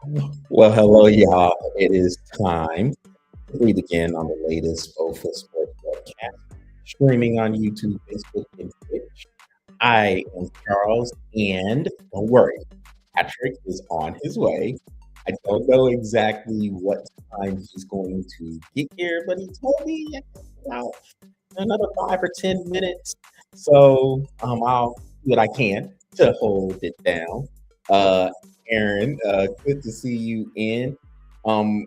Well, hello, y'all. It is time to breathe again on the latest Bofa Sports broadcast, streaming on YouTube, Facebook, and Twitch. I am Charles, and don't worry, Patrick is on his way. I don't know exactly what time he's going to get here, but he told me about another 5 or 10 minutes. So I'll do what I can to hold it down. Uh, Aaron, good to see you in. Um,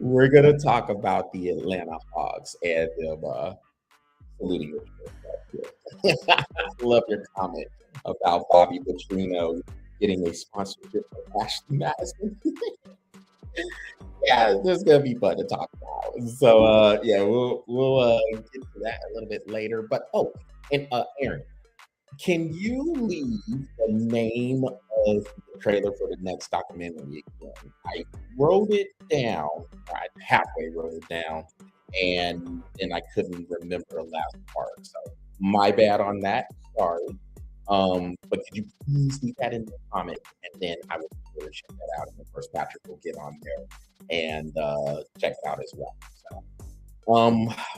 we're gonna talk about the Atlanta Hawks and them saluting your I love your comment about Bobby Petrino getting a sponsorship from Ashley Madison. Yeah, this is gonna be fun to talk about. So yeah, we'll get to that a little bit later. But and Aaron, can you leave the name of the trailer for the next documentary again? I wrote it down, or I halfway wrote it down, and then I couldn't remember the last part. So my bad on that. Sorry. But could you please leave that in the comment, and then I will be sure to check that out. And of course, Patrick will get on there and check it out as well.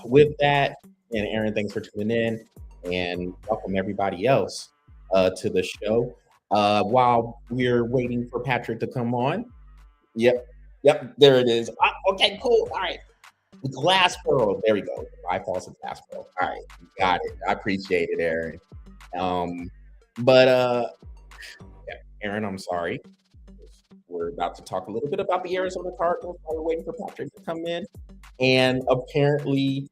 With that, and Aaron, thanks for tuning in, and welcome everybody else to the show. While we're waiting for Patrick to come on, yep, yep, there it is. Okay, cool. All right, the glass pearl. There we go. I falls a glass pearl. All right, got it. I appreciate it, Aaron. Um, but yeah, Aaron, I'm sorry. We're about to talk a little bit about the Arizona Cardinals while we're waiting for Patrick to come in. And apparently,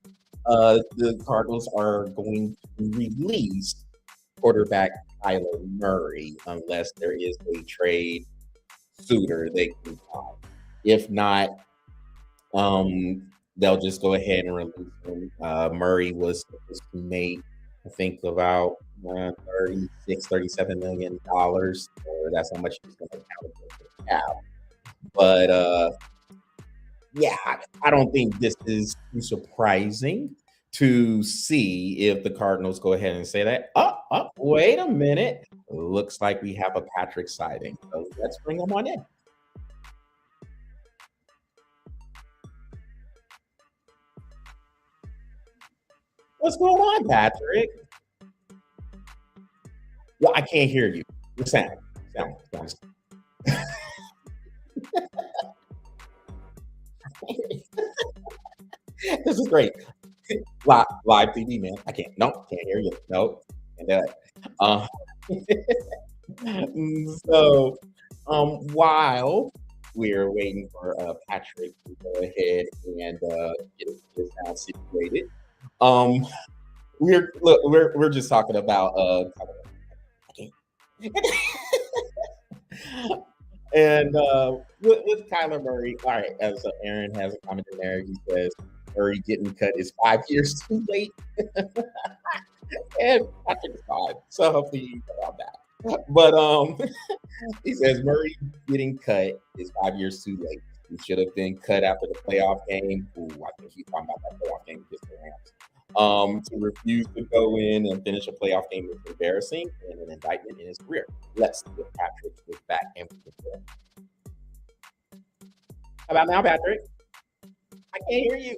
the Cardinals are going to release quarterback Kyler Murray unless there is a trade suitor they can find. If not, they'll just go ahead and release him. Murray was supposed to make, I think, about 36, $37 million. Or that's how much he's going to count for the cap. But yeah, I don't think this is too surprising to see if the Cardinals go ahead and say that. Wait a minute. Looks like we have a Patrick sighting. So let's bring him on in. What's going on, Patrick? Well, I can't hear you. Your sound. This is great. Live TV, man. I can't. Nope, can't hear you. Nope, can't do it. Uh, so, while we're waiting for Patrick to go ahead and get his sound situated, um, we're just talking about and with Kyler Murray. All right, as Aaron has a comment in there, he says Murray getting cut is 5 years too late, and Patrick is 5, so hopefully you know about that. But he says Murray getting cut is 5 years too late. He should have been cut after the playoff game. Ooh, I think he's talking about that playoff game against the Rams. To refuse to go in and finish a playoff game is embarrassing and an indictment in his career. Let's get Patrick with back and forth. How about now, Patrick? I can't hear you.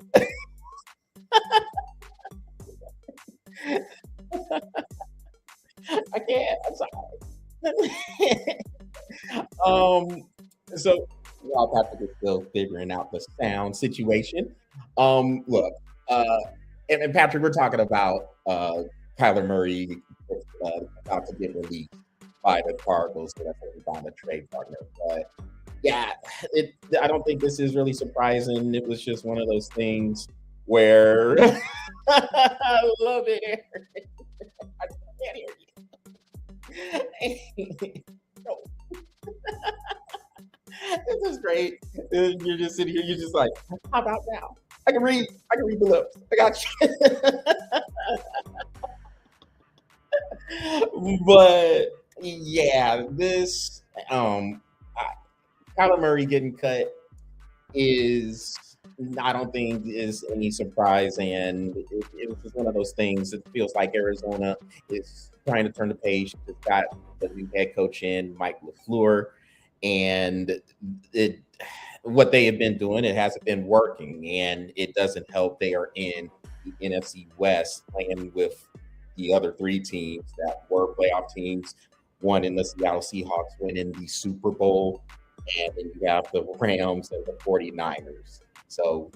I can't. I'm sorry. So while Patrick is still figuring out the sound situation, look, and Patrick, we're talking about Kyler Murray about to get released by the Cardinals, so that's what we found a trade partner. But yeah, I don't think this is really surprising. It was just one of those things where I love it. I can't hear you. No. This is great. You're just sitting here. You're just like, how about now? I can read. I can read the lips. I got you. But yeah, this Kyler Murray getting cut is I don't think is any surprise, and it was just one of those things. It feels like Arizona is trying to turn the page. It's got the new head coach in Mike LaFleur, and it what they have been doing, it hasn't been working, and it doesn't help. They are in the NFC West playing with the other three teams that were playoff teams. One in the Seattle Seahawks winning the Super Bowl, and then you have the Rams and the 49ers. So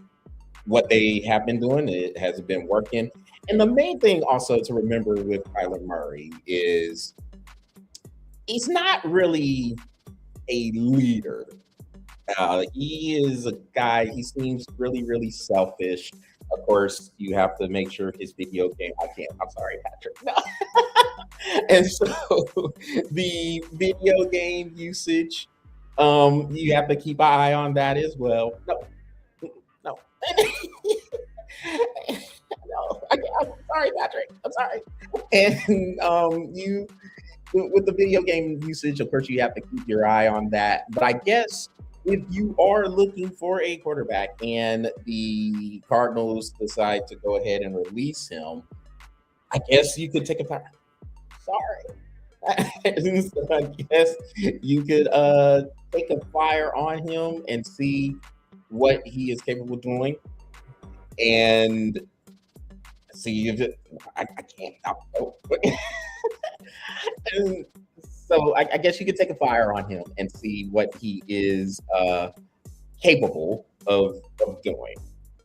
what they have been doing, it hasn't been working. And the main thing also to remember with Kyler Murray is he's not really a leader. He is a guy, he seems really, really selfish. Of course, you have to make sure his video game, I'm sorry, Patrick. No. And so the video game usage, you have to keep an eye on that as well. No, no. No, I'm sorry, Patrick. I'm sorry. And you with the video game usage, of course, you have to keep your eye on that. But I guess if you are looking for a quarterback and the Cardinals decide to go ahead and release him, I guess you could take a fire. Sorry. So I guess you could take a fire on him and see what he is capable of doing. And see if it, I can't. Oh, and so I guess you could take a fire on him and see what he is capable of doing.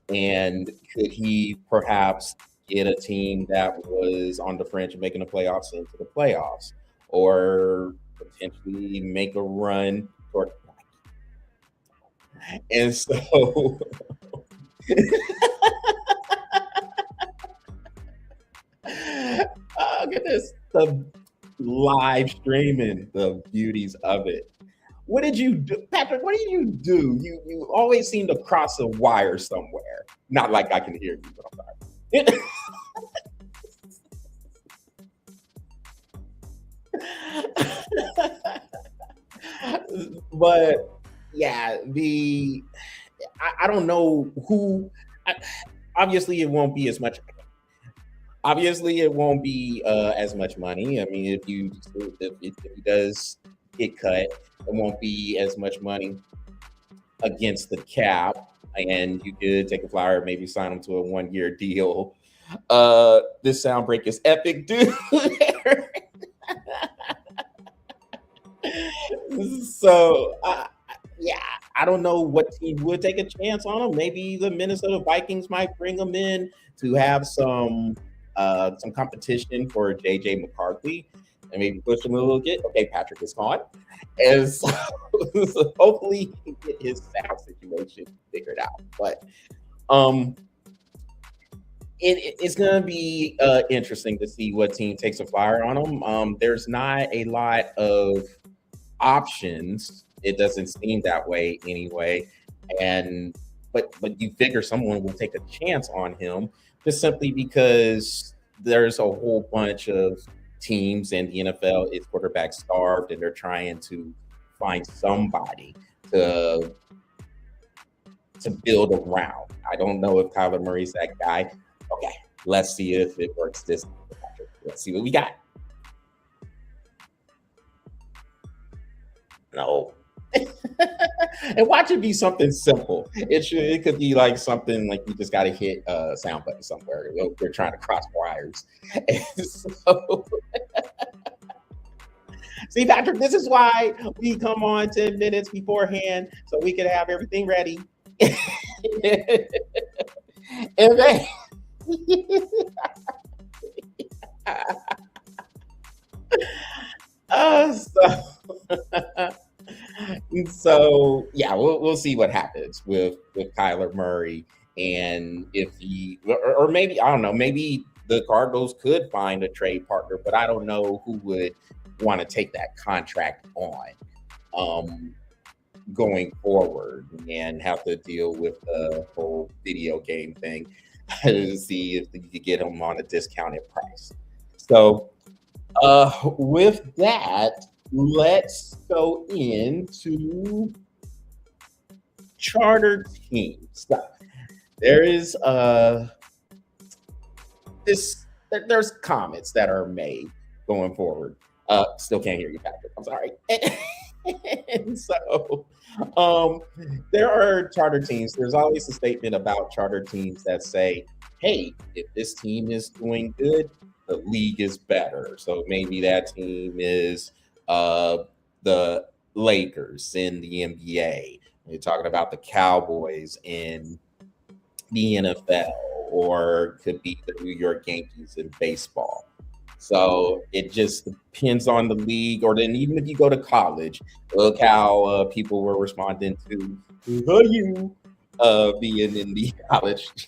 And could he perhaps get a team that was on the fringe of making the playoffs into the playoffs, or potentially make a run toward? And so, oh goodness, the live streaming, the beauties of it. What did you do, Patrick? What did you do? You always seem to cross a wire somewhere. Not like I can hear you, but I'm sorry. But yeah, I don't know who. I, obviously, it won't be as much. Obviously, it won't be as much money. I mean, if he does get cut, it won't be as much money against the cap, and you could take a flyer, maybe sign him to a 1 year deal. This sound break is epic, dude. So yeah, I don't know what team would take a chance on him. Maybe the Minnesota Vikings might bring him in to have some competition for JJ McCarthy and maybe push him a little bit. Okay, Patrick is gone. And so, so hopefully he can get his sound situation figured out. But um it's going to be interesting to see what team takes a flyer on him. There's not a lot of options. It doesn't seem that way anyway. And but you figure someone will take a chance on him just simply because there's a whole bunch of teams in the NFL is quarterback starved and they're trying to find somebody to to build around. I don't know if Kyler Murray's that guy. Okay, let's see if it works this time. Let's see what we got. No. And watch it be something simple. It could be like something like you just got to hit a sound button somewhere. We're trying to cross wires. And so, see, Patrick, this is why we come on 10 minutes beforehand so we can have everything ready. And then, so, so yeah, we'll see what happens with Kyler Murray, and if he or maybe I don't know, maybe the Cardinals could find a trade partner, but I don't know who would want to take that contract on um, going forward and have to deal with the whole video game thing to see if you could get them on a discounted price. So with that, let's go into charter teams. There is there's comments that are made going forward. Still can't hear you, Patrick. I'm sorry. And so um, there are charter teams. There's always a statement about charter teams that say, hey, if this team is doing good, the league is better. So maybe that team is the Lakers in the NBA. You're talking about the Cowboys in the NFL, or could be the New York Yankees in baseball. So it just depends on the league, or then even if you go to college, look how people were responding to you being in the college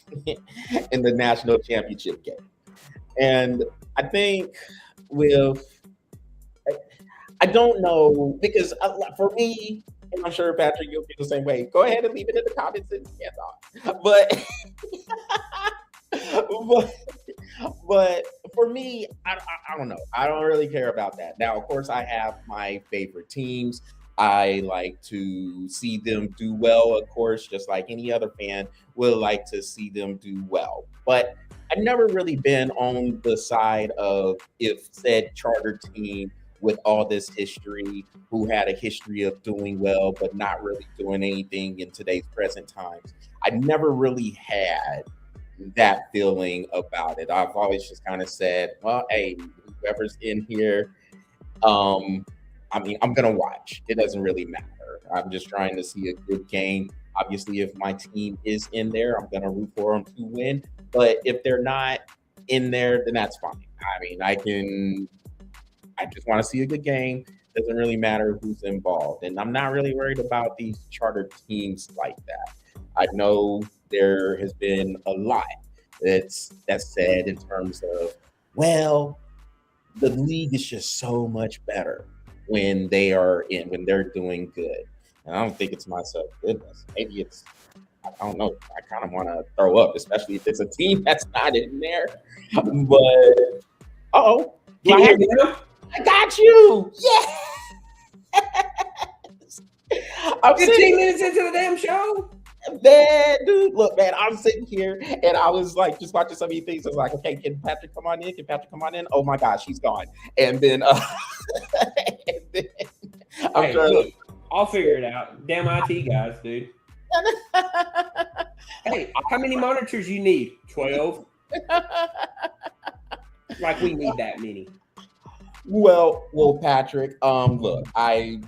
in the national championship game. And I think with I don't know because for me, and I'm sure Patrick, you'll be the same way. Go ahead and leave it in the comments and yeah, but but but for me, I don't know. I don't really care about that. Now, of course, I have my favorite teams. I like to see them do well, of course, just like any other fan would like to see them do well. But I've never really been on the side of if said charter team with all this history, who had a history of doing well, but not really doing anything in today's present times. I never really had that feeling about it. I've always just kind of said, well, hey, whoever's in here, um, I mean, I'm gonna watch. It doesn't really matter. I'm just trying to see a good game. Obviously, if my team is in there, I'm gonna root for them to win. But if they're not in there, then that's fine. I mean, I just want to see a good game. Doesn't really matter who's involved. And I'm not really worried about these charter teams like that. I know there has been a lot that's said in terms of, well, the league is just so much better when they're doing good. And I don't think it's myself. Goodness, maybe it's I don't know. I kind of want to throw up, especially if it's a team that's not in there. But oh, do Can I you hear have? me now? I got you. Yes. I'm 15 sitting, minutes into the damn show? man, dude. Look, man, I'm sitting here and I was like, just watching some of these things. I was like, okay, can Patrick come on in? Can Patrick come on in? Oh my gosh, he's gone. And then, and then I'm Hey, trying. look, I'll figure it out. Damn IT guys, dude. Hey, how many monitors you need? 12? Like we need that many. Well, Patrick. Look, I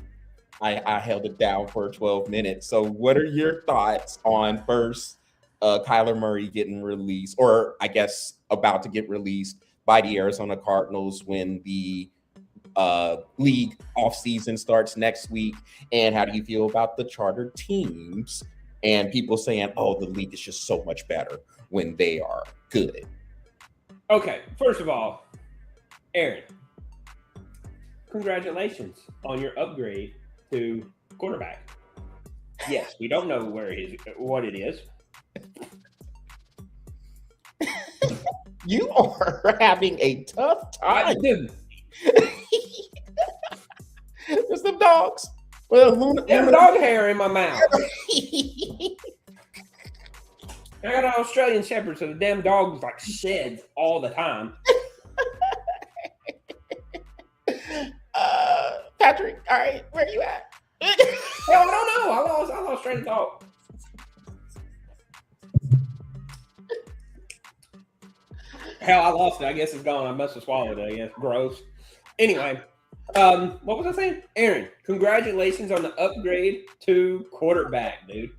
held it down for 12 minutes. So, what are your thoughts on first Kyler Murray getting released, or I guess about to get released by the Arizona Cardinals when the league offseason starts next week? And how do you feel about the charter teams and people saying, oh, the league is just so much better when they are good? Okay, first of all, Aaron, congratulations on your upgrade to quarterback. Yes, we don't know what it is. You are having a tough I time. did. There's some dogs. Well, Damn dog hair in my mouth. I got an Australian Shepherd, so the damn dog like sheds all the time. Patrick, all right, where you at? Hell, I don't know. I lost train of thought. Hell, I lost it. I guess it's gone. I must have swallowed it. I guess. Gross. Anyway, what was I saying? Aaron, congratulations on the upgrade to quarterback, dude.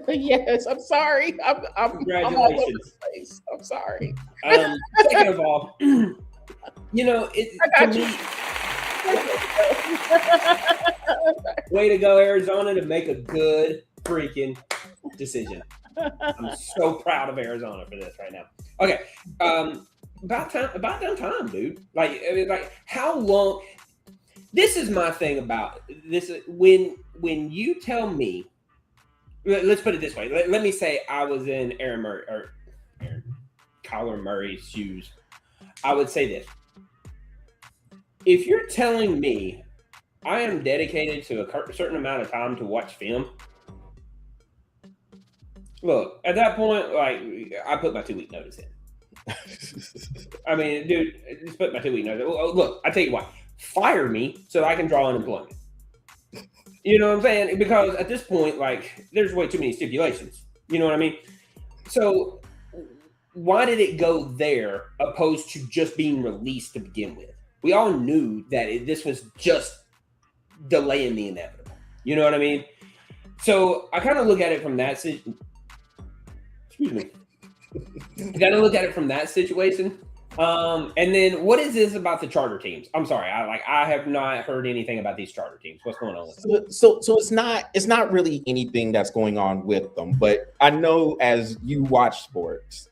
Yes, I'm sorry. I'm all over Congratulations. the place. I'm sorry. Second of all, you know, I got to you. me, way to go, Arizona, to make a good freaking decision. I'm so proud of Arizona for this right now. Okay, about damn time, dude. Like how long? This is my thing about this. When you tell me, let's put it this way. Let me say I was in Kyler Murray's shoes. I would say this: if you're telling me I am dedicated to a certain amount of time to watch film, look, at that point, like, I put my 2-week notice in. I mean, dude, just put my 2-week notice. Look, I tell you what, fire me so I can draw unemployment. You know what I'm saying? Because at this point, like, there's way too many stipulations. You know what I mean? So why did it go there opposed to just being released to begin with? We all knew that this was just delaying the inevitable. You know what I mean? So I kind of look at it from that. Excuse me. I kind of look at it from that situation. And then what is this about the charter teams? I'm sorry, I have not heard anything about these charter teams. What's going on with them? So it's not really anything that's going on with them, but I know as you watch sports,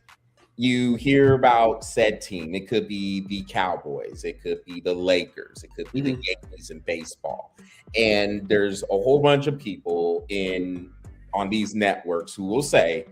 you hear about said team. It could be the Cowboys, it could be the Lakers, it could be the Yankees in baseball. And there's a whole bunch of people on these networks who will say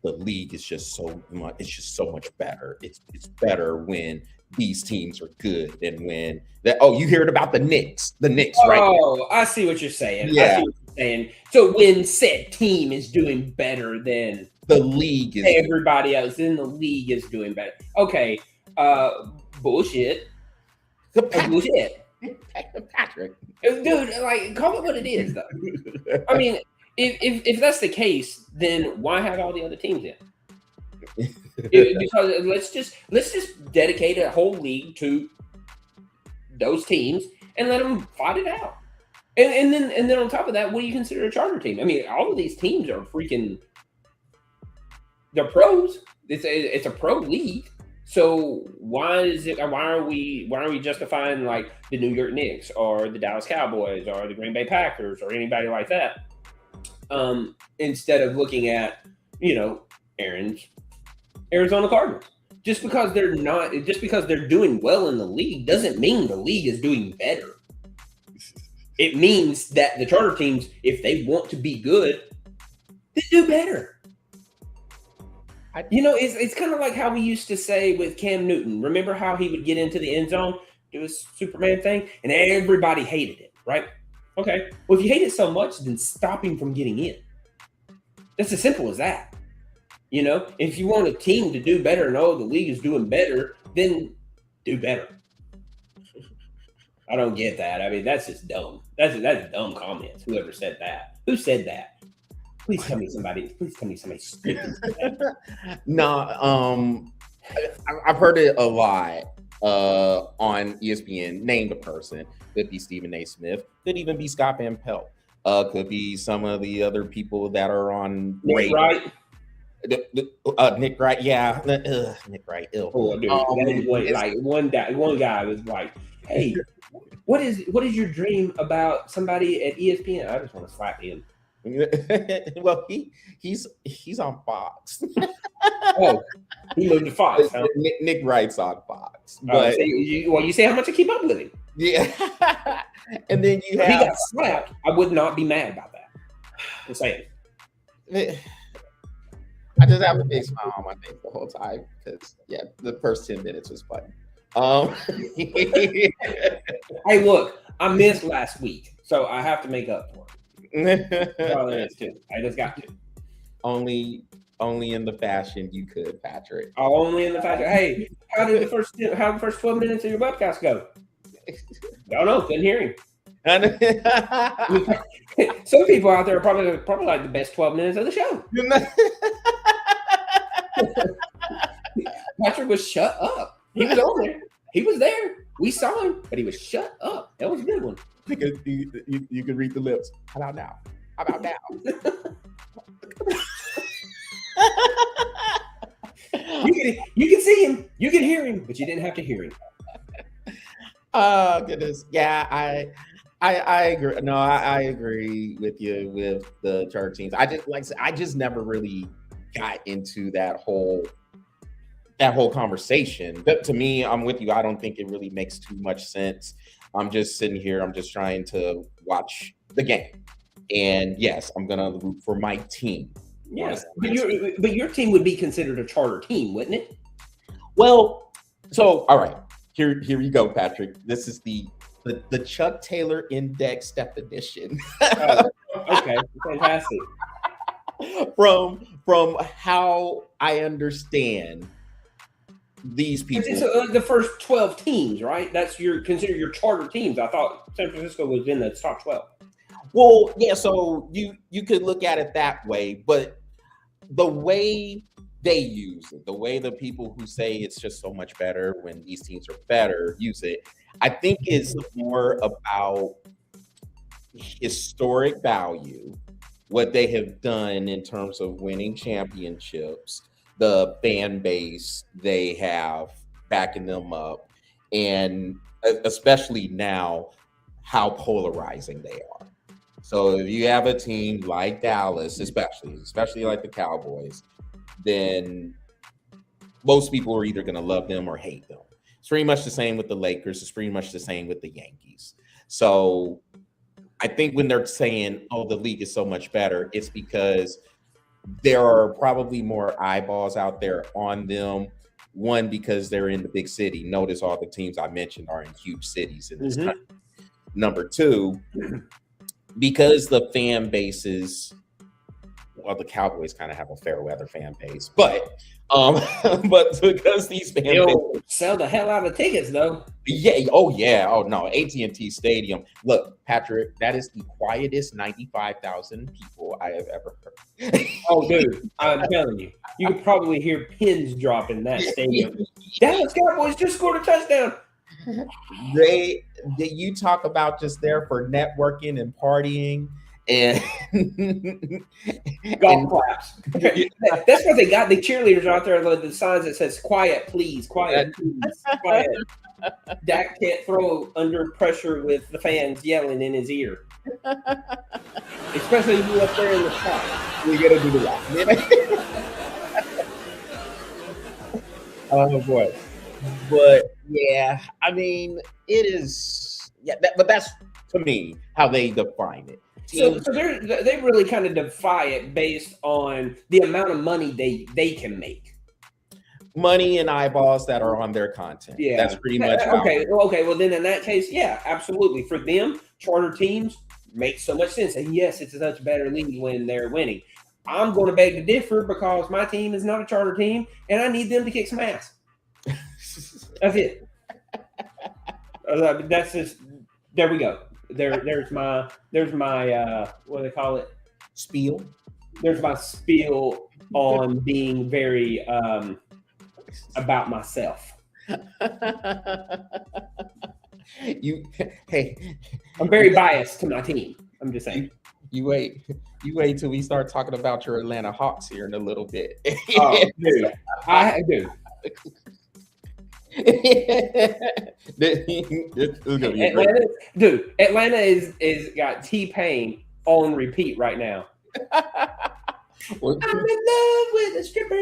the league is just so much better. It's better when these teams are good and when that. Oh, you heard about the Knicks, right? Oh, I see what you're saying. Yeah. I see what you're saying. So when said team is doing better than the league is everybody else, then the league is doing better. Okay, bullshit. Bullshit. Patrick, dude, like, call it what it is, though. I mean, if that's the case, then why have all the other teams in? Because let's just dedicate a whole league to those teams and let them fight it out. And then on top of that, what do you consider a charter team? I mean, all of these teams are freaking. They're pros. It's a pro league. So why are we justifying like the New York Knicks or the Dallas Cowboys or the Green Bay Packers or anybody like that? Instead of looking at, Aaron's Arizona Cardinals. Just because they're doing well in the league doesn't mean the league is doing better. It means that the charter teams, if they want to be good, they do better. It's kind of like how we used to say with Cam Newton. Remember how he would get into the end zone, do his Superman thing, and everybody hated it, right? Okay. Well, if you hate it so much, then stop him from getting in. That's as simple as that. If you want a team to do better and the league is doing better, then do better. I don't get that. I mean, that's just dumb. That's dumb comments. Whoever said that? Who said that? Please tell me somebody stupid. No, I've heard it a lot on ESPN. Named a person. Could be Stephen A. Smith. Could even be Scott Van Pelt. Could be some of the other people that are on Nick Wright. Nick Wright, yeah. Nick Wright, ill. Oh, dude, one guy was like, "Hey, what is your dream about somebody at ESPN?" I just want to slap him. Well, he's on Fox. Oh, he moved to Fox. Huh? Nick Wright's on Fox. But you say how much I keep up with him. Yeah, and then if he got slapped, I would not be mad about that. I'm saying. I just have a big smile on my face the whole time because the first 10 minutes was fun. Hey, look, I missed last week, so I have to make up for it. Well, there is too. I just got to. Only in the fashion you could, Patrick. Only in the fashion. Hey, how the first 12 minutes of your webcast go? Don't know. Couldn't hear him. Some people out there are probably like the best 12 minutes of the show. Patrick was shut up. He was on there. He was there. We saw him, but he was shut up. That was a good one. Because you can read the lips. How about now? You can see him. You can hear him, but you didn't have to hear him. Oh goodness. Yeah, I agree. No, I agree with you with the charter teams. I just never really got into that whole conversation. But to me, I'm with you. I don't think it really makes too much sense. I'm just sitting here. I'm just trying to watch the game. And yes, I'm gonna root for my team. Yes, but your team would be considered a charter team, wouldn't it? Well, so all right. Here you go, Patrick. This is the Chuck Taylor Index definition. Okay, fantastic. From how I understand these people. It's the first 12 teams, right? That's consider your charter teams. I thought San Francisco was in the top 12. Well, yeah, so you could look at it that way, but the way they use it, the way the people who say it's just so much better when these teams are better use it, I think is more about historic value, what they have done in terms of winning championships, the fan base they have backing them up, and especially now, how polarizing they are. So if you have a team like Dallas, especially like the Cowboys, then most people are either going to love them or hate them. It's pretty much the same with the Lakers. It's pretty much the same with the Yankees. So I think when they're saying, oh, the league is so much better, it's because there are probably more eyeballs out there on them. One, because they're in the big city. Notice all the teams I mentioned are in huge cities in this country. Number two, because the fan bases, well, the Cowboys kind of have a fair weather fan base, but because these fan bases sell the hell out of tickets, though. Yeah. Oh no. AT&T Stadium. Look, Patrick, that is the quietest 95,000 people I have ever heard. Oh, dude, I'm telling you, you could probably hear pins drop in that stadium. Dallas Cowboys just scored a touchdown. You talk about just there for networking and partying and golf claps. That's what they got. The cheerleaders out there with the signs that says "Quiet, please, quiet, please, quiet." Dak can't throw under pressure with the fans yelling in his ear, especially you up there in the spot. We gotta do the laugh. Oh boy. But yeah, I mean, it is. Yeah, but that's to me how they define it. So they really kind of defy it based on the amount of money they can make. Money and eyeballs that are on their content. Yeah, that's pretty much okay. Well, then in that case, yeah, absolutely. For them, charter teams make so much sense. And yes, it's a much better league when they're winning. I'm going to beg to differ because my team is not a charter team, and I need them to kick some ass. That's it. That's just. There we go. There's my what do they call it? Spiel. There's my spiel on being very about myself. I'm very biased to my team. I'm just saying. You wait till we start talking about your Atlanta Hawks here in a little bit. Oh, dude. I do. Atlanta is got T-Pain on repeat right now. I'm in love with a stripper.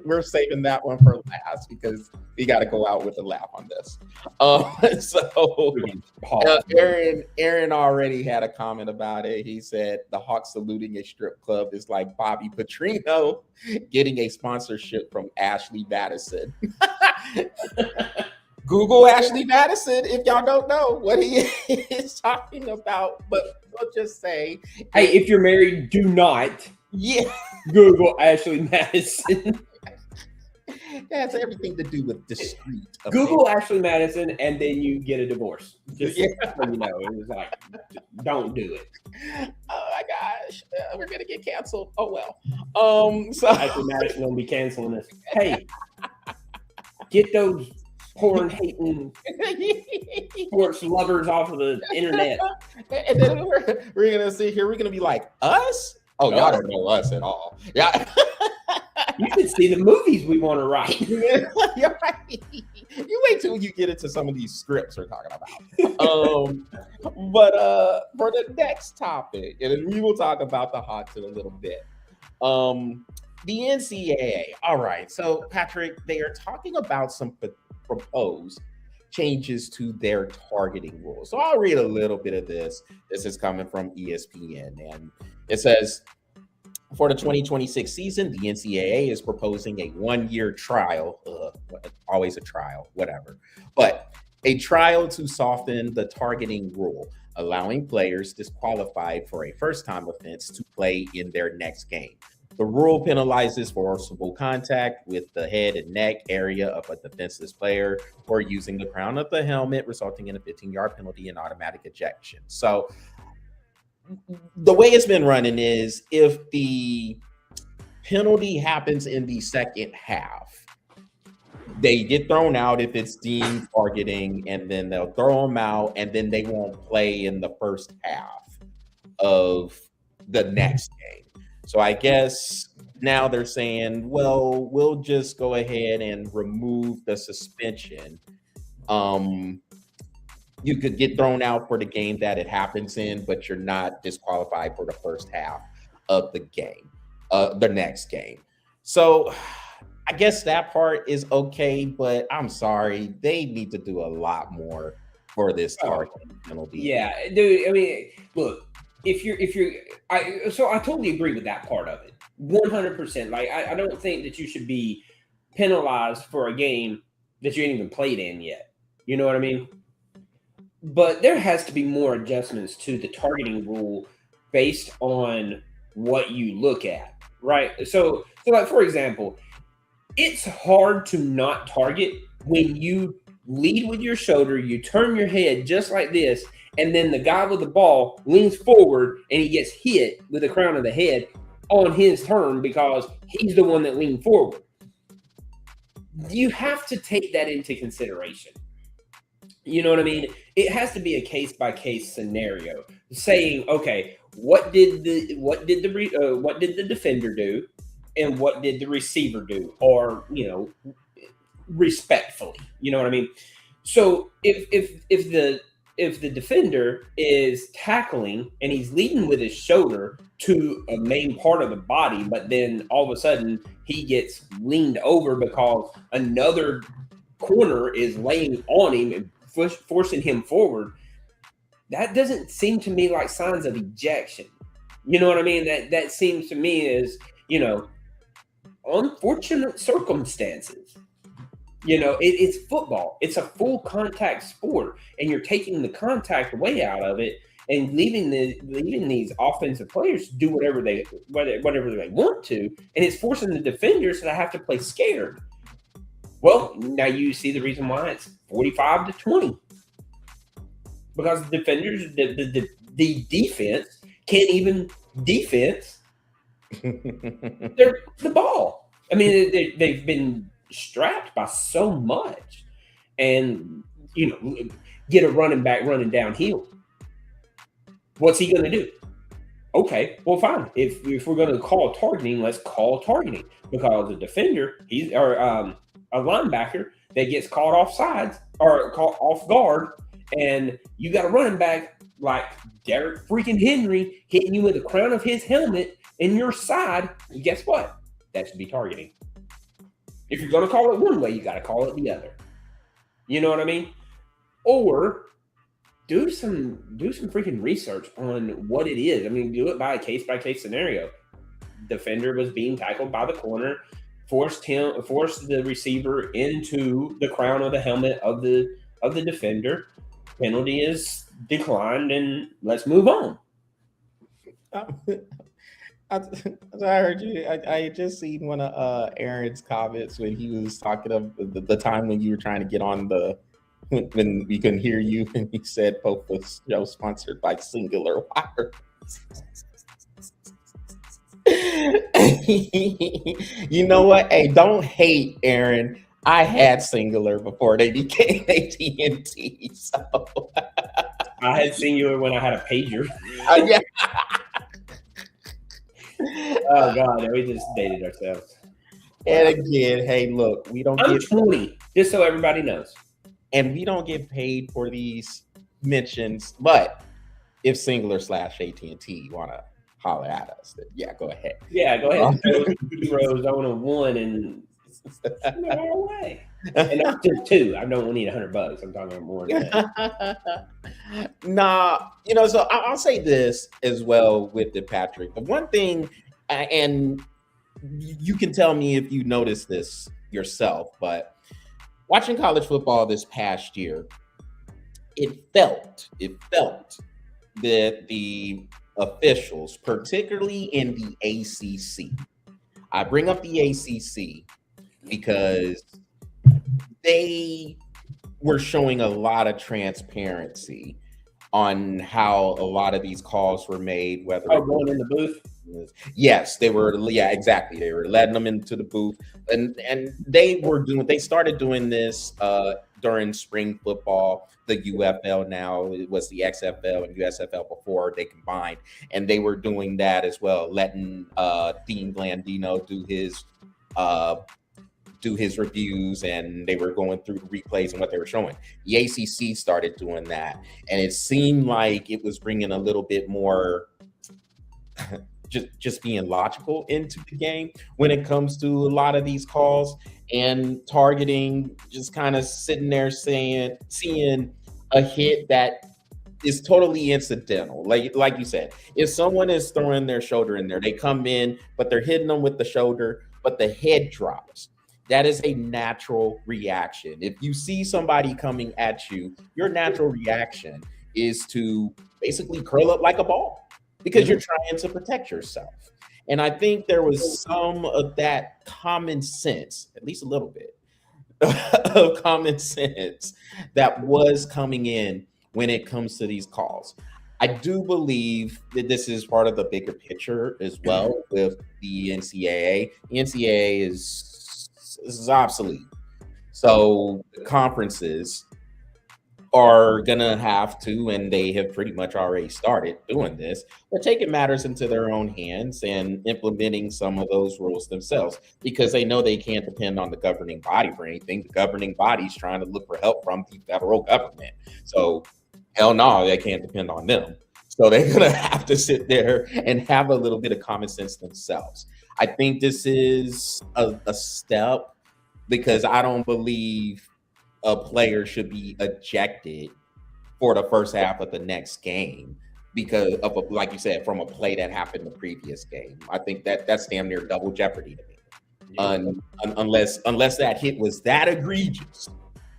We're saving that one for last because we got to go out with a laugh on this. Aaron already had a comment about it. He said the Hawks saluting a strip club is like Bobby Petrino getting a sponsorship from Ashley Madison. Google Ashley Madison if y'all don't know what he is talking about. But we'll just say, hey, if you're married, do not Google Ashley Madison. That has everything to do with discreet. Google Ashley Madison, and then you get a divorce. Just so you know, it was like, don't do it. Oh my gosh, we're gonna get canceled. Oh well. So Ashley Madison will be canceling this. Hey, get those porn hating sports lovers off of the internet. And then we're gonna sit here. We're gonna be like, us? Oh, y'all don't know us at all. Yeah. You should see the movies we want to write. You're right. You wait till you get into some of these scripts we're talking about. But for the next topic, and we will talk about the Hawks in a little bit. The NCAA. All right. So, Patrick, they are talking about some proposed changes to their targeting rules. So I'll read a little bit of this. This is coming from ESPN, and it says, for the 2026 season, the NCAA is proposing a one-year trial, always a trial, whatever, but a trial to soften the targeting rule, allowing players disqualified for a first-time offense to play in their next game. The rule penalizes forcible contact with the head and neck area of a defenseless player or using the crown of the helmet, resulting in a 15-yard penalty and automatic ejection. So the way it's been running is if the penalty happens in the second half, they get thrown out if it's deemed targeting, and then they'll throw them out, and then they won't play in the first half of the next game. So I guess now they're saying, well, we'll just go ahead and remove the suspension. You could get thrown out for the game that it happens in, but you're not disqualified for the first half of the game, the next game. So I guess that part is okay, but I'm sorry, they need to do a lot more for this targeting penalty. Yeah, dude. I mean, look, so I totally agree with that part of it, 100%. Like, I don't think that you should be penalized for a game that you ain't even played in yet. You know what I mean? But there has to be more adjustments to the targeting rule based on what you look at, right? So like, for example, it's hard to not target when you lead with your shoulder, you turn your head just like this, and then the guy with the ball leans forward and he gets hit with the crown of the head on his turn because he's the one that leaned forward. You have to take that into consideration. You know what I mean? It has to be a case by case scenario, saying, okay, what did the defender do, and what did the receiver do, or respectfully. You know what I mean? So if the defender is tackling and he's leading with his shoulder to a main part of the body, but then all of a sudden he gets leaned over because another corner is laying on him and forcing him forward, that doesn't seem to me like signs of ejection. You know what I mean? That seems to me as, unfortunate circumstances. It's football. It's a full contact sport, and you're taking the contact away out of it and leaving these offensive players to do whatever they want to, and it's forcing the defenders to have to play scared. Well, now you see the reason why it's 45-20, because the defenders, the defense can't even defense the ball. I mean, they've been strapped by so much, and get a running back running downhill. What's he going to do? Okay, well, fine. If we're going to call targeting, let's call targeting, because a defender, a linebacker that gets caught off sides or caught off guard, and you got a running back like Derek freaking Henry hitting you with the crown of his helmet in your side, guess what? That should be targeting. If you're going to call it one way, you got to call it the other. You know what I mean? Or do some freaking research on what it is. I mean, do it by case scenario. Defender was being tackled by the corner, forced the receiver into the crown of the helmet of the defender. Penalty is declined, and let's move on. I heard you. I just seen one of Aaron's comments when he was talking of the time when you were trying to get on when we couldn't hear you, and he said both was sponsored by Singular Wire. You know what? Hey, don't hate, Aaron. I had Singular before they became AT&T. So I had Singular when I had a pager. Yeah. Oh God, we just dated ourselves. And again, hey, look, I'm 20, just so everybody knows. And we don't get paid for these mentions, but if Singular/AT&T want to holler at us, then yeah, go ahead. Yeah, go ahead. Heroes on a one and no way. And that's just two. I don't need $100. I'm talking about more than that. Nah, so I'll say this as well with the Patrick. The one thing, and you can tell me if you notice this yourself, but watching college football this past year, it felt that the officials, particularly in the ACC, I bring up the ACC because they were showing a lot of transparency on how a lot of these calls were made, whether going in the booth. Yes, they were. Yeah, exactly. They were letting them into the booth, and they were doing. They started doing this during spring football. The UFL now, it was the XFL and USFL before they combined, and they were doing that as well, letting Dean Blandino do his reviews, and they were going through the replays and what they were showing. The ACC started doing that, and it seemed like it was bringing a little bit more just being logical into the game when it comes to a lot of these calls, and targeting, just kind of sitting there seeing a hit that is totally incidental. Like you said, if someone is throwing their shoulder in there, they come in, but they're hitting them with the shoulder, but the head drops. That is a natural reaction. If you see somebody coming at you, your natural reaction is to basically curl up like a ball because you're trying to protect yourself. And I think there was some of that common sense, at least a little bit of common sense, that was coming in when it comes to these calls. I do believe that this is part of the bigger picture as well with the NCAA. The NCAA is obsolete. So the conferences are gonna have to, and they have pretty much already started doing this, but taking matters into their own hands and implementing some of those rules themselves, because they know they can't depend on the governing body for anything. The governing body's trying to look for help from the federal government. So hell no, they can't depend on them. So they're gonna have to sit there and have a little bit of common sense themselves. I think this is a step, because I don't believe a player should be ejected for the first half of the next game because of like you said, from a play that happened the previous game. I think that's damn near double jeopardy to me. Unless that hit was that egregious,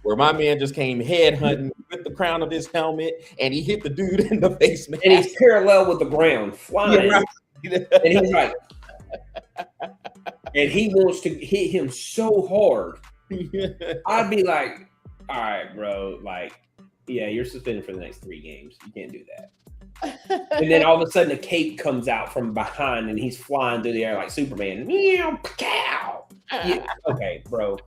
where my man just came head hunting with the crown of his helmet and he hit the dude in the face, man. And he's parallel with the ground, flying. Yeah, right. And he's like, and he wants to hit him so hard. I'd be like, all right, bro, like, yeah, you're suspended for the next 3 games. You can't do that. And then all of a sudden a cape comes out from behind and he's flying through the air like Superman. Meow, cow. Yeah, okay, bro.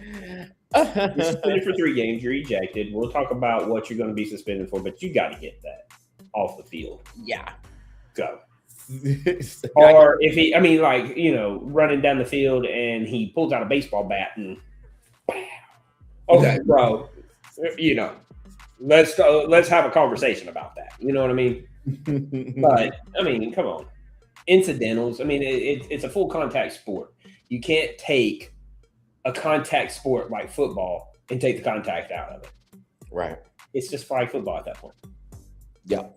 You're suspended for 3 games. You're ejected. We'll talk about what you're going to be suspended for, but you got to get that off the field. Yeah. Go. Or if he, I mean, like, you know, running down the field and he pulls out a baseball bat and okay, bro, you know, let's have a conversation about that. You know what I mean? But I mean, come on, incidentals. I mean, it's a full contact sport. You can't take a contact sport like football and take the contact out of it. Right. It's just flag football at that point. Yeah.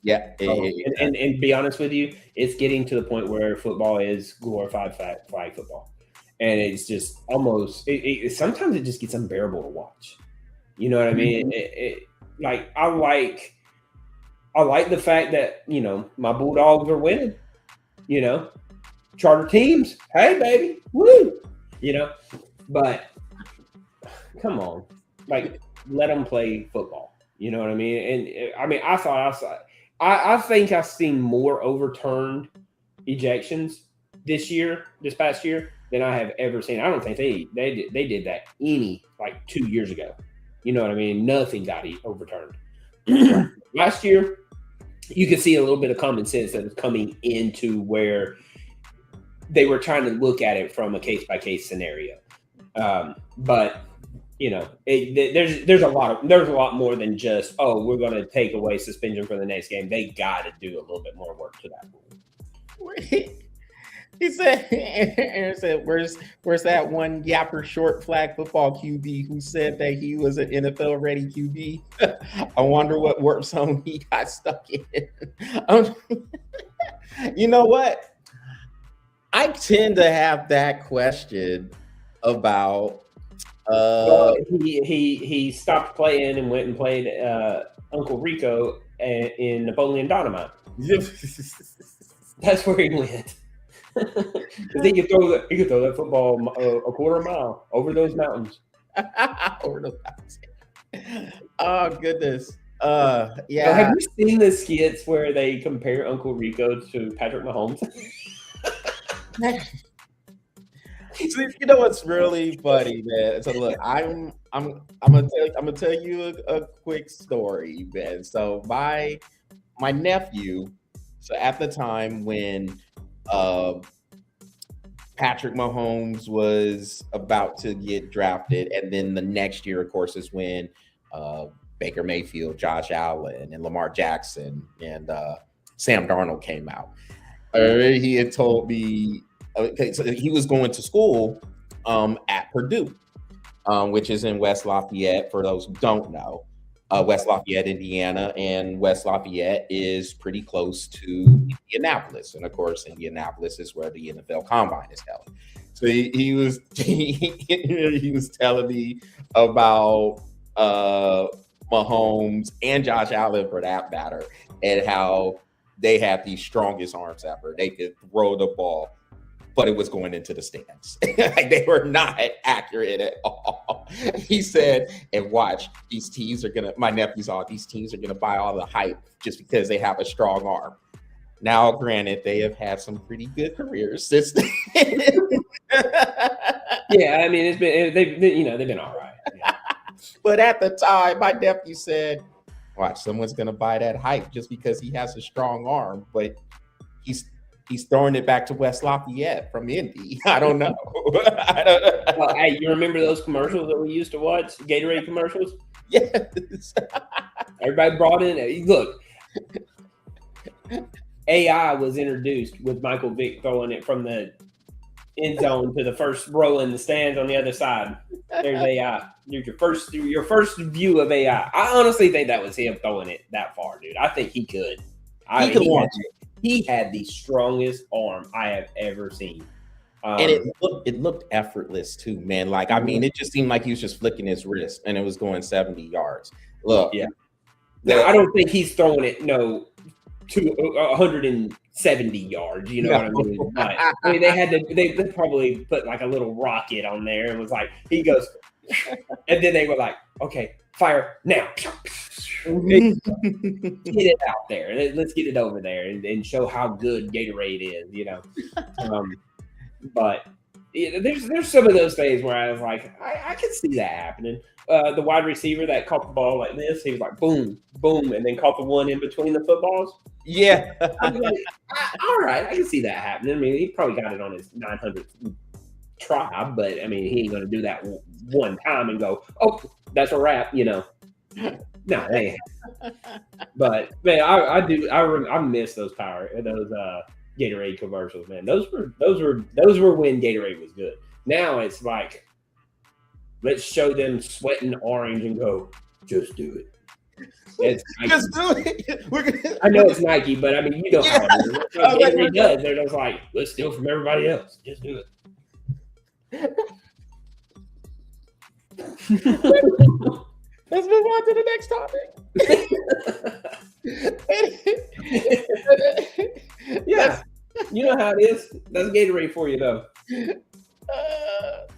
Yeah. And be honest with you, it's getting to the point where football is glorified flag football. And it's just almost sometimes it just gets unbearable to watch. You know what I mean? Like I like the fact that, you know, my Bulldogs are winning. You know, charter teams, hey baby, woo! You know, but come on, like let them play football. You know what I mean? And I mean, I think I've seen more overturned ejections this past year, than I have ever seen. I don't think they did that like 2 years ago. You know what I mean? Nothing got overturned. Last year, you could see a little bit of common sense that was coming into where they were trying to look at it from a case by case scenario. But you know, there's a lot more than just, oh, we're going to take away suspension for the next game. They got to do a little bit more work to that rule. He said, Aaron said, where's that one yapper short flag football QB who said that he was an NFL ready QB? I wonder what work zone he got stuck in. You know what? I tend to have that question about. He stopped playing and went and played Uncle Rico in Napoleon Dynamite. That's where he went. Because he could throw that football a quarter mile over those mountains. Over the mountains. Oh goodness. So Yeah. have you seen the skits where they compare Uncle Rico to Patrick Mahomes? So, you know what's really funny, man? So look, I'm gonna tell you a quick story, man. So my nephew, so at the time when uh, Patrick Mahomes was about to get drafted, and then the next year, of course, is when uh, Baker Mayfield, Josh Allen, and Lamar Jackson and Sam Darnold came out. He had told me, okay, so he was going to school at Purdue, which is in West Lafayette. For those who don't know, West Lafayette, Indiana, and West Lafayette is pretty close to Indianapolis, and of course, Indianapolis is where the NFL Combine is held. So he was he was telling me about Mahomes and Josh Allen, for that matter, and how they had the strongest arms ever. They could throw the ball, but it was going into the stands. Like, they were not accurate at all. He said, and watch, these teams are gonna, my nephew's all, these teams are gonna buy all the hype just because they have a strong arm. Now, granted, they have had some pretty good careers since then. Yeah, I mean, they've been all right. Yeah. But at the time, my nephew said, watch, someone's gonna buy that hype just because he has a strong arm, but he's throwing it back to West Lafayette from Indy. I don't know. I don't know. Well, hey, you remember those commercials that we used to watch? Gatorade commercials? Yes. Everybody brought in. Look, AI was introduced with Michael Vick throwing it from the end zone to the first row in the stands on the other side. There's AI. There's your first view of AI. I honestly think that was him throwing it that far, dude. I think he could. He had the strongest arm I have ever seen. And it looked effortless too, man. Like, I mean, it just seemed like he was just flicking his wrist and it was going 70 yards. Look. Yeah. Now, I don't think he's throwing it, to 170 yards. You know what I mean? But, I mean, they probably put like a little rocket on there and was like, he goes, and then they were like, okay, fire now. Get it out there. Let's get it over there and show how good Gatorade is, But there's some of those days where I was like, I can see that happening. The wide receiver that caught the ball like this, he was like, boom, boom, and then caught the one in between the footballs. Yeah. I was like, all right, I can see that happening. I mean, he probably got it on his 900th try, but I mean, he ain't going to do that one time and go, oh, that's a wrap, No, hey. But man, I miss those Gatorade commercials, man. Those were when Gatorade was good. Now it's like, let's show them sweating orange and go, just do it. Just do it. I know it's Nike, but I mean, how Gatorade does. They're just like, let's steal from everybody else. Just do it. Let's move on to the next topic. Yeah, you know how it is. That's Gatorade for you, though.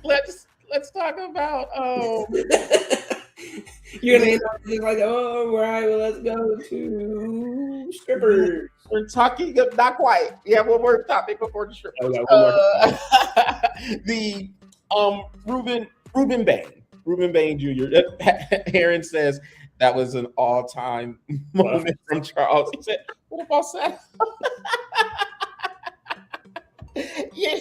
Let's talk about. You're gonna end up like, oh, right. Well, let's go to strippers. We're talking, not quite. Yeah, one more topic before the strippers. Oh, yeah, the Reuben Bain. Reuben Bain Jr. Aaron says that was an all-time moment from Charles. He said, "What about Seth?" Yeah.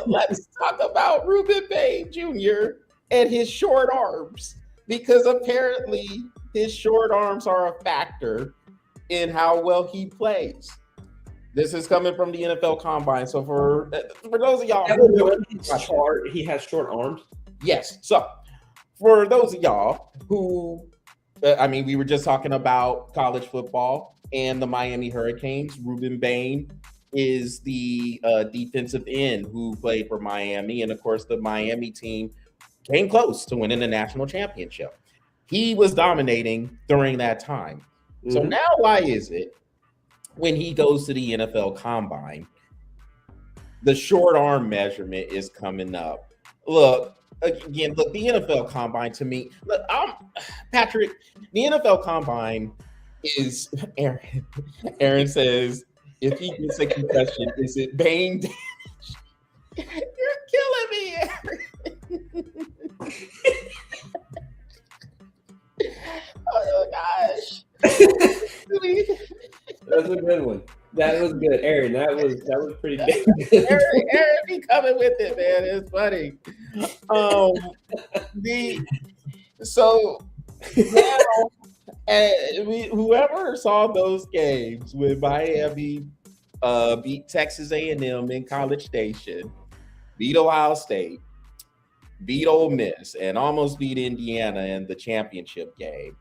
Let's talk about Reuben Bain Jr. and his short arms, because apparently his short arms are a factor in how well he plays. This is coming from the NFL Combine. So for those of y'all he has short arms. Yes. So for those of y'all who, we were just talking about college football and the Miami Hurricanes. Reuben Bain is the defensive end who played for Miami. And of course, the Miami team came close to winning the national championship. He was dominating during that time. Mm-hmm. So now why is it when he goes to the NFL Combine, the short arm measurement is coming up. Look, again, look, the NFL Combine to me, look, Patrick, the NFL Combine is Aaron. Aaron says, if he gets a concussion, is it Bane damage? You're killing me, Aaron. Oh gosh. That's a good one. That was good, Aaron. That was pretty big. Aaron be coming with it, man. It's funny. So now, whoever saw those games when Miami beat Texas A&M in College Station, beat Ohio State, beat Ole Miss, and almost beat Indiana in the championship game.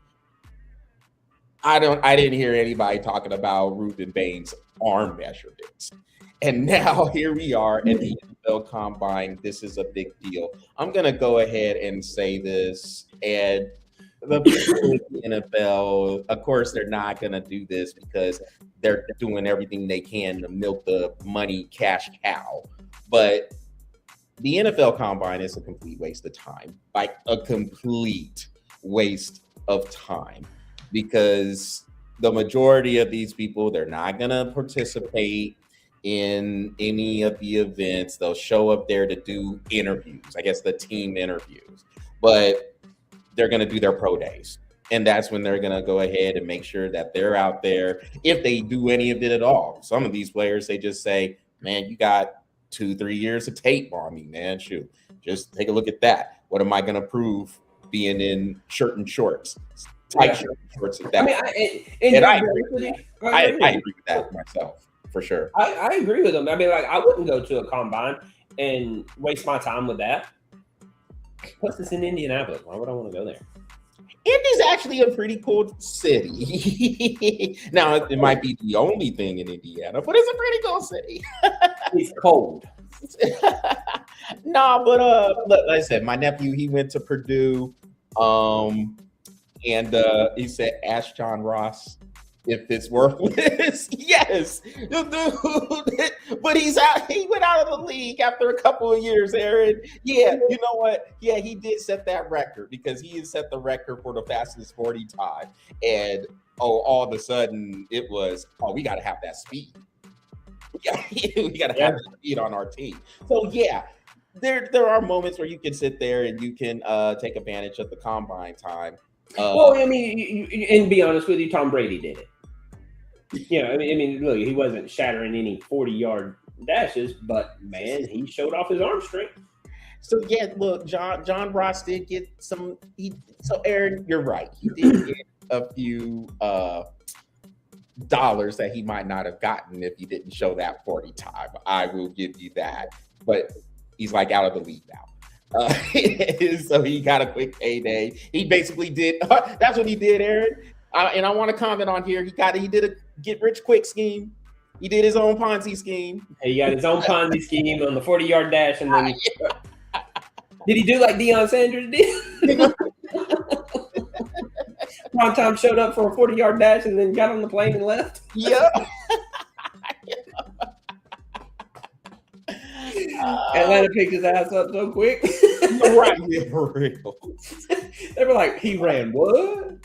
I didn't hear anybody talking about Ruben Bain's arm measurements. And now here we are at the NFL Combine. This is a big deal. I'm gonna go ahead and say this, and the people in the NFL, of course, they're not gonna do this because they're doing everything they can to milk the money cash cow. But the NFL Combine is a complete waste of time, like a complete waste of time, because the majority of these people, they're not going to participate in any of the events. They'll show up there to do interviews, I guess the team interviews, but they're going to do their pro days. And that's when they're going to go ahead and make sure that they're out there, if they do any of it at all. Some of these players, they just say, man, you got 2-3 years of tape on me, man. Shoot, just take a look at that. What am I going to prove being in shirt and shorts? Tight shirt and shorts at that. I agree with that myself, for sure. I agree with them. I mean, like, I wouldn't go to a combine and waste my time with that. Plus, it's in Indianapolis. Why would I want to go there? Indy's actually a pretty cool city. Now, it might be the only thing in Indiana, but it's a pretty cool city. It's cold. No, but like I said, my nephew, he went to Purdue, and he said, ask John Ross if it's worthless. Yes, the dude, but he's out. He went out of the league after a couple of years, Aaron. Yeah, you know what? Yeah, he did set that record because he had set the record for the fastest 40 time. And all of a sudden it was, we got to have that speed. We got to have that speed on our team. So yeah, there are moments where you can sit there and you can take advantage of the combine time. Well, I mean, and be honest with you, Tom Brady did it. You know, I mean, look, he wasn't shattering any 40-yard dashes, but man, he showed off his arm strength. So yeah, look, John Ross did get some. So Aaron, you're right. He did get a few dollars that he might not have gotten if he didn't show that 40 time. I will give you that. But he's like out of the league now. So he got a quick payday. He basically did. That's what he did, Aaron. And I want to comment on here. He did a get rich quick scheme. He did his own Ponzi scheme. He got his own Ponzi scheme on the 40-yard dash, and then did he do like Deion Sanders did? Prime time showed up for a 40-yard dash and then got on the plane and left. Yeah. Atlanta picked his ass up so quick. Right, yeah, for real. They were like, he ran what?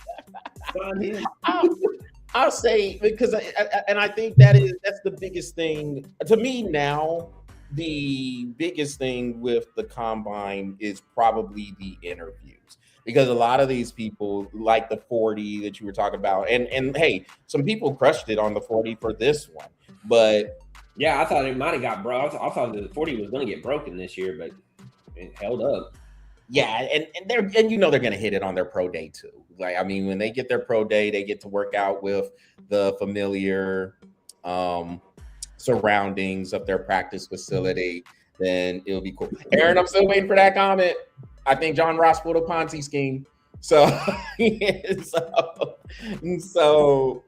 I'll say, because I think that's the biggest thing to me now. The biggest thing with the combine is probably the interviews, because a lot of these people, like the 40 that you were talking about, and hey, some people crushed it on the 40 for this one, but yeah, I thought it might have got broke. I thought the 40 was going to get broken this year, but it held up. Yeah, and you know they're going to hit it on their pro day too. Like, I mean, when they get their pro day, they get to work out with the familiar surroundings of their practice facility. Then it'll be cool. Aaron, I'm still waiting for that comment. I think John Ross pulled a Ponzi scheme. So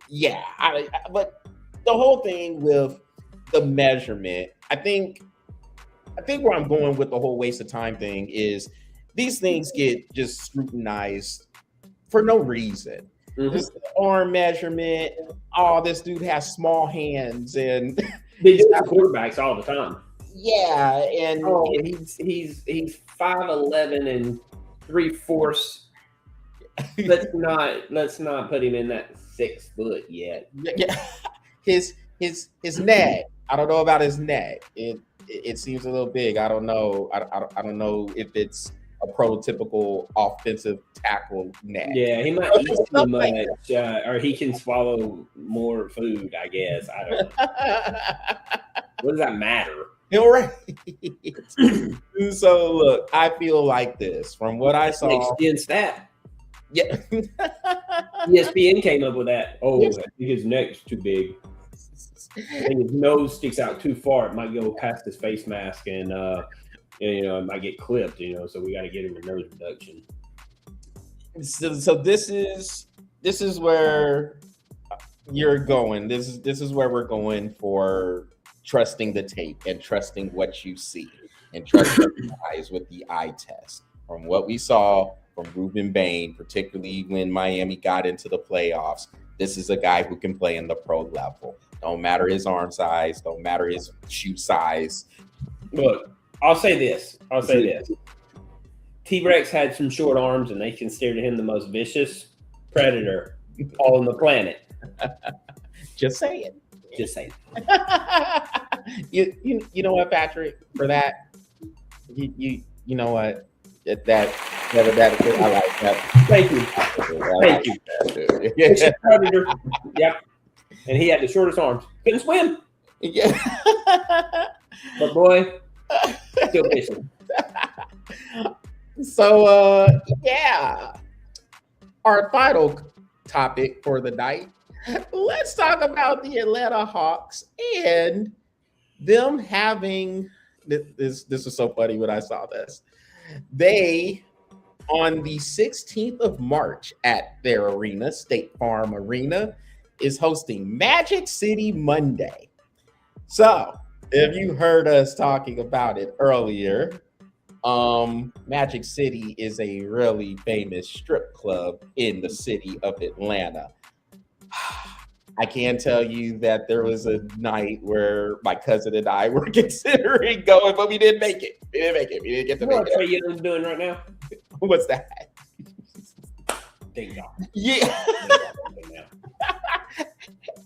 yeah. But the whole thing with the measurement, I think where I'm going with the whole waste of time thing is these things get just scrutinized for no reason. This arm measurement. Oh, this dude has small hands, and they do have quarterbacks all the time. Yeah, and he's 5'11" and 3/4. Let's not put him in that 6 foot yet. Yeah, his neck. I don't know about his neck. It seems a little big. I don't know. I don't know if it's a prototypical offensive tackle neck. Yeah, he might eat too much, or he can swallow more food. I guess I don't know. What does that matter? All right. So look, I feel like this from what I saw. Against that. Yeah. ESPN came up with that. Oh, I think his neck's too big. I think his nose sticks out too far. It might go past his face mask, and it might get clipped. So we got to get him a nose reduction. So this is where you're going. This is where we're going for trusting the tape and trusting what you see and trusting your eyes with the eye test. From what we saw from Ruben Bain, particularly when Miami got into the playoffs, this is a guy who can play in the pro level. Don't matter his arm size, don't matter his shoe size. Look, I'll say this. T-Rex had some short arms, and they considered him the most vicious predator on the planet. Just saying. You know what, Patrick? For that, you know what? That I like that. Thank you. Predator. Yep. And he had the shortest arms. Couldn't swim. Yeah. But boy, still fishing. So our final topic for the night. Let's talk about the Atlanta Hawks and them having this is so funny when I saw this. They, on the 16th of March at their arena, State Farm Arena, is hosting Magic City Monday. So, if you heard us talking about it earlier, Magic City is a really famous strip club in the city of Atlanta. I can tell you that there was a night where my cousin and I were considering going, but we didn't make it. We didn't get to make it. What Trey Young's doing right now? What's that? Ding dong. Yeah.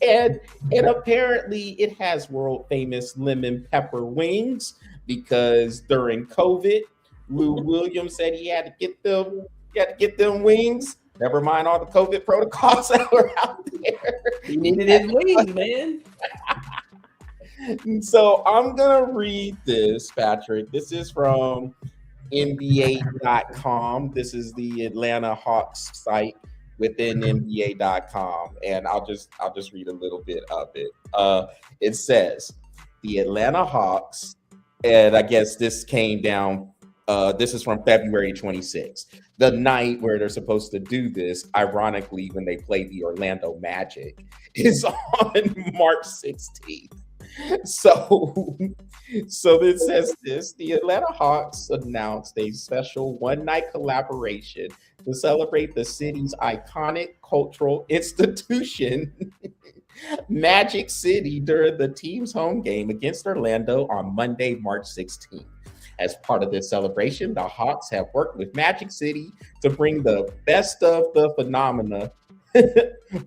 And apparently it has world famous lemon pepper wings because during COVID, Lou Williams said he had to get them wings. Never mind all the COVID protocols that were out there. He needed his wings, man. So I'm going to read this, Patrick. This is from NBA.com. This is the Atlanta Hawks site within NBA.com. And I'll just read a little bit of it. It says, the Atlanta Hawks, and I guess this came down, this is from February 26th. The night where they're supposed to do this, ironically, when they play the Orlando Magic, is on March 16th. So it says this: the Atlanta Hawks announced a special one-night collaboration to celebrate the city's iconic cultural institution, Magic City, during the team's home game against Orlando on Monday, March 16th. As part of this celebration, the Hawks have worked with Magic City to bring the best of the phenomena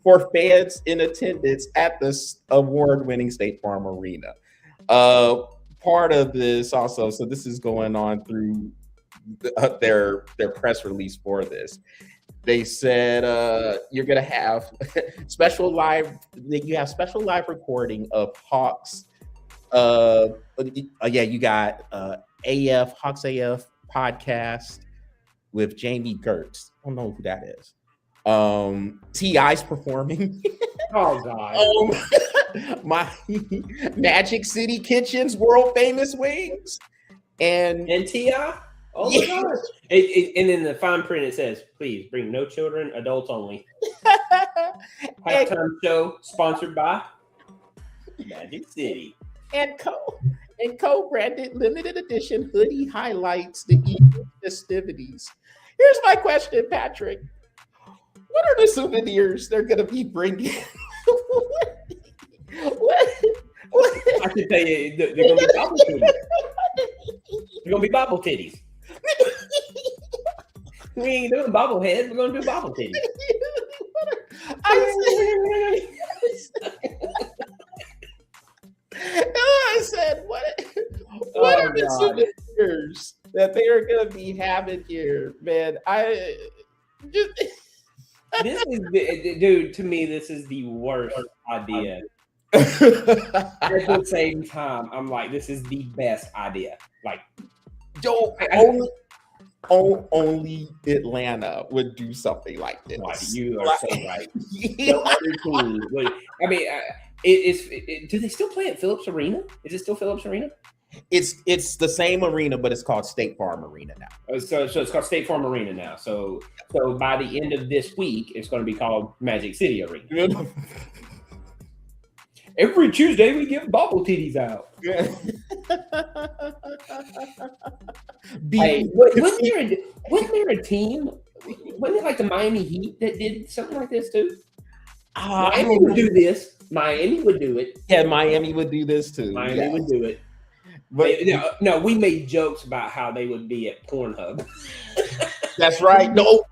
for fans in attendance at this award-winning State Farm Arena. Part of this also, so this is going on through their press release for this. They said you're gonna have special live recording of Hawks. You got Hawks AF podcast with Jamie Gertz. I don't know who that is. T.I.'s performing. Oh God. My Magic City Kitchen's world famous wings. And T.I.? Oh my gosh. And in the fine print it says, please bring no children, adults only. Halftime show sponsored by Magic City. And co-branded limited edition hoodie highlights the evening festivities. Here's my question, Patrick. What are the souvenirs they're gonna be bringing? what? I can tell you, they're gonna be bobble titties. They're gonna be bobble titties. We ain't doing bobblehead. We're gonna do bobble titties. I said, what are the souvenirs that they are gonna be having here, man? This is dude. To me, this is the worst idea. At the same time, I'm like, this is the best idea. Like, only Atlanta would do something like this. You are so right. No other team would. I mean, do they still play at Phillips Arena? Is it still Phillips Arena? It's the same arena, but it's called State Farm Arena now. So it's called State Farm Arena now. So by the end of this week, it's going to be called Magic City Arena. Every Tuesday, we give bobble titties out. Hey, wasn't there a team? Wasn't it like the Miami Heat that did something like this too? Miami would do this. Miami would do it. Yeah, Miami would do this too. Miami would do it. But no, we made jokes about how they would be at Pornhub. That's right. No,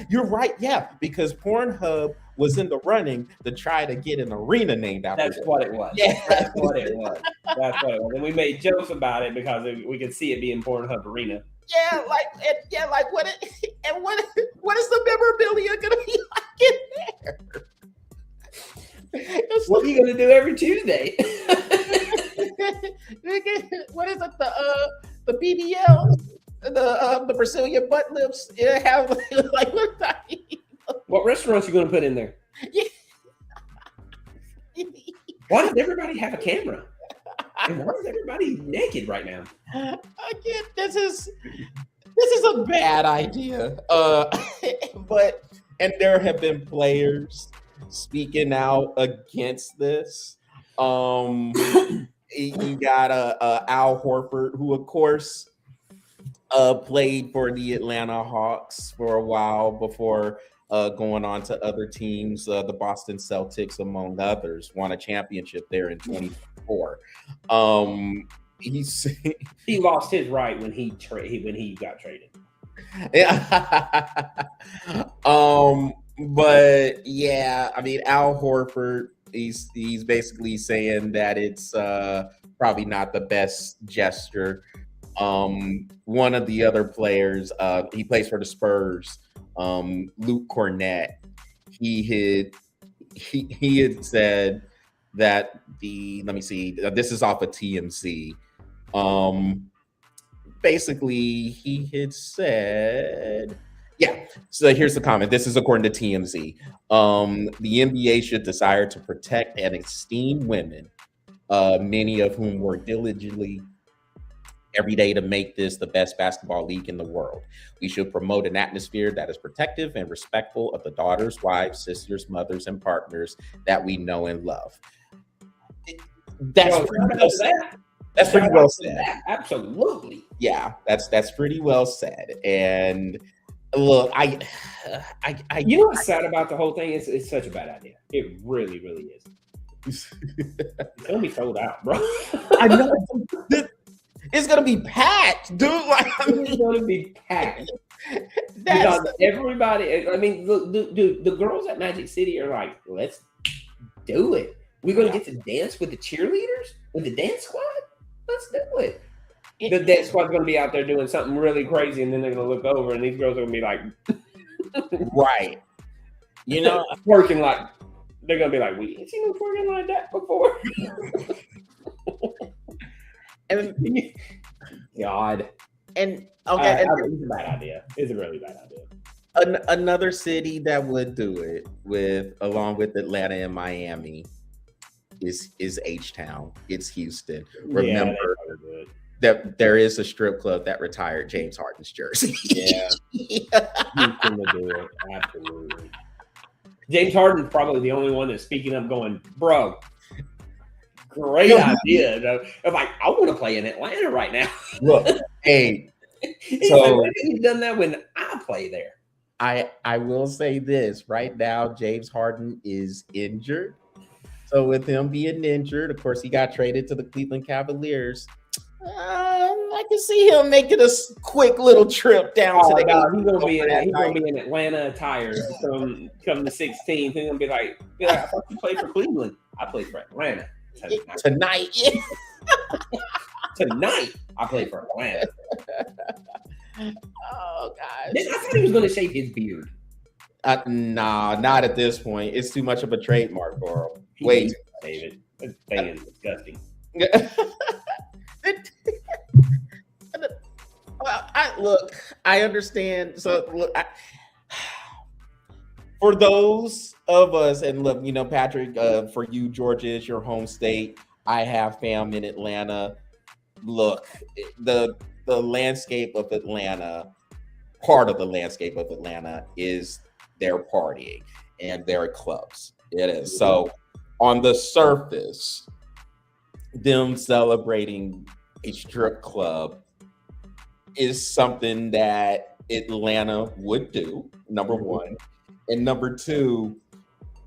you're right. Yeah, because Pornhub was in the running to try to get an arena named after. That's what it was. Yeah, that's what it was. And we made jokes about it because we could see it being Pornhub Arena. Yeah, what is the memorabilia gonna be like in there? What are you gonna do every Tuesday? What is it? The BBL, the Brazilian butt lips. Yeah, have like look like. What restaurants you gonna put in there? Yeah. Why does everybody have a camera? And why is everybody naked right now? Again, this is a bad idea. But there have been players speaking out against this. You got Al Horford, who of course played for the Atlanta Hawks for a while before going on to other teams. The Boston Celtics, among others, won a championship there in 2004. He lost his right when he got traded. Yeah. But yeah, I mean, Al Horford, he's basically saying that it's probably not the best gesture. One of the other players, he plays for the Spurs, Luke Cornett. He had said that let me see, this is off of TMZ. Basically, he had said, yeah. So here's the comment. This is according to TMZ. The NBA should desire to protect and esteem women, many of whom work diligently every day to make this the best basketball league in the world. We should promote an atmosphere that is protective and respectful of the daughters, wives, sisters, mothers, and partners that we know and love. That's pretty well said. Absolutely. Yeah, that's pretty well said. And look, you know what's sad about the whole thing? It's such a bad idea. It really, really is. It's gonna be sold out, bro. I know. It's gonna be packed, dude. Like, it's gonna be packed. Because everybody, I mean, look, dude, the girls at Magic City are like, let's do it. We're gonna get to dance with the cheerleaders, with the dance squad. Let's do it. The dance squad's gonna be out there doing something really crazy, and then they're gonna look over, and these girls are gonna be like, right, you know, working like they're gonna be like, we ain't seen them working like that before. And God, and okay, it's a bad idea. It's a really bad idea. Another city that would do it along with Atlanta and Miami is H-Town. It's Houston. Remember that there is a strip club that retired James Harden's jersey. Yeah, Houston would do it. Absolutely. James Harden's probably the only one that's speaking up, going, "Bro, great idea." Though, I'm like, I want to play in Atlanta right now. Look, hey, so he's done that when I play there. I will say this right now. James Harden is injured. So with him being injured, of course, he got traded to the Cleveland Cavaliers. I can see him making a quick little trip down to Oh the no, that he's gonna night. be in Atlanta attire come the 16th. He's gonna be like, I thought you played for Cleveland. I played for Atlanta Tonight. Yeah. tonight. I played for Atlanta. Oh gosh. I thought he was gonna shave his beard. Nah, not at this point. It's too much of a trademark for him. He Wait. needs to shave it. That thing is disgusting. Look, I understand. So look, for those of us, and look, Patrick, for you, Georgia is your home state. I have fam in Atlanta. Look, the landscape of Atlanta, part of the landscape of Atlanta is their partying and their clubs. It is. So on the surface, them celebrating a strip club is something that Atlanta would do, number one. And number two,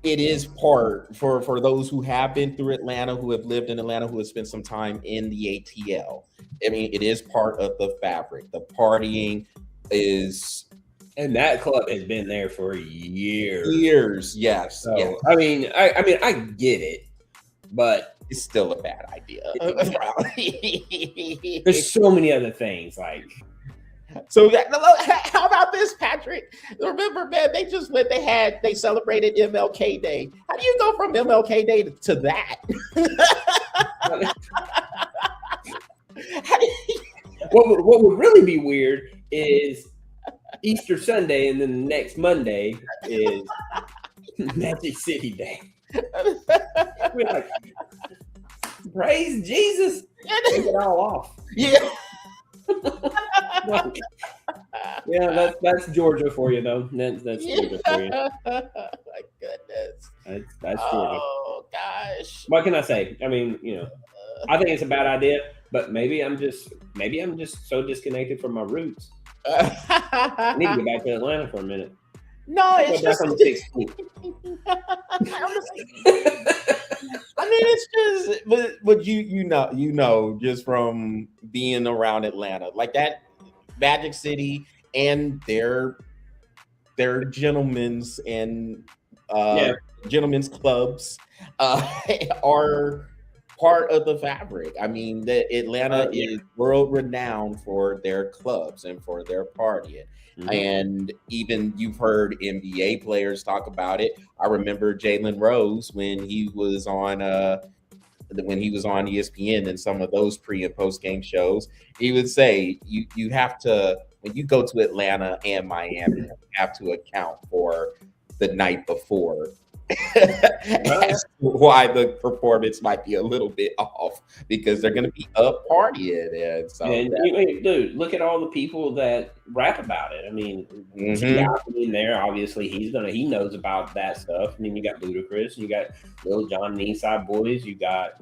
it is part for those who have been through Atlanta, who have lived in Atlanta, who have spent some time in the ATL. I mean, it is part of the fabric. The partying is, and that club has been there for years. Yes. So, yes. I mean, I get it, but it's still a bad idea. There's so many other things like. So how about this, Patrick? Remember, man, they celebrated MLK Day. How do you go from MLK Day to that? What would really be weird is Easter Sunday, and then the next Monday is Magic City Day. We're like, praise Jesus, take it all off. Yeah. Yeah, that's Georgia for you, though. That's Georgia for you. My goodness. That's Georgia. Oh gosh. What can I say? I mean, I think it's a bad idea, but maybe I'm just so disconnected from my roots. I need to get back to Atlanta for a minute. No, it's just. I mean, it's just, but you know, just from being around Atlanta, like that Magic City and their gentlemen's and gentlemen's clubs are part of the fabric. I mean, that Atlanta is world renowned for their clubs and for their partying. Mm-hmm. And even you've heard NBA players talk about it. I remember Jalen Rose when he was on ESPN and some of those pre and post game shows. He would say you have to, when you go to Atlanta and Miami, you have to account for the night before. As to why the performance might be a little bit off, because they're going to be up partying. And so, dude, look at all the people that rap about it. I mean, in there, obviously he knows about that stuff. I mean, you got Ludacris, you got Lil Jon and Eastside Boys, you got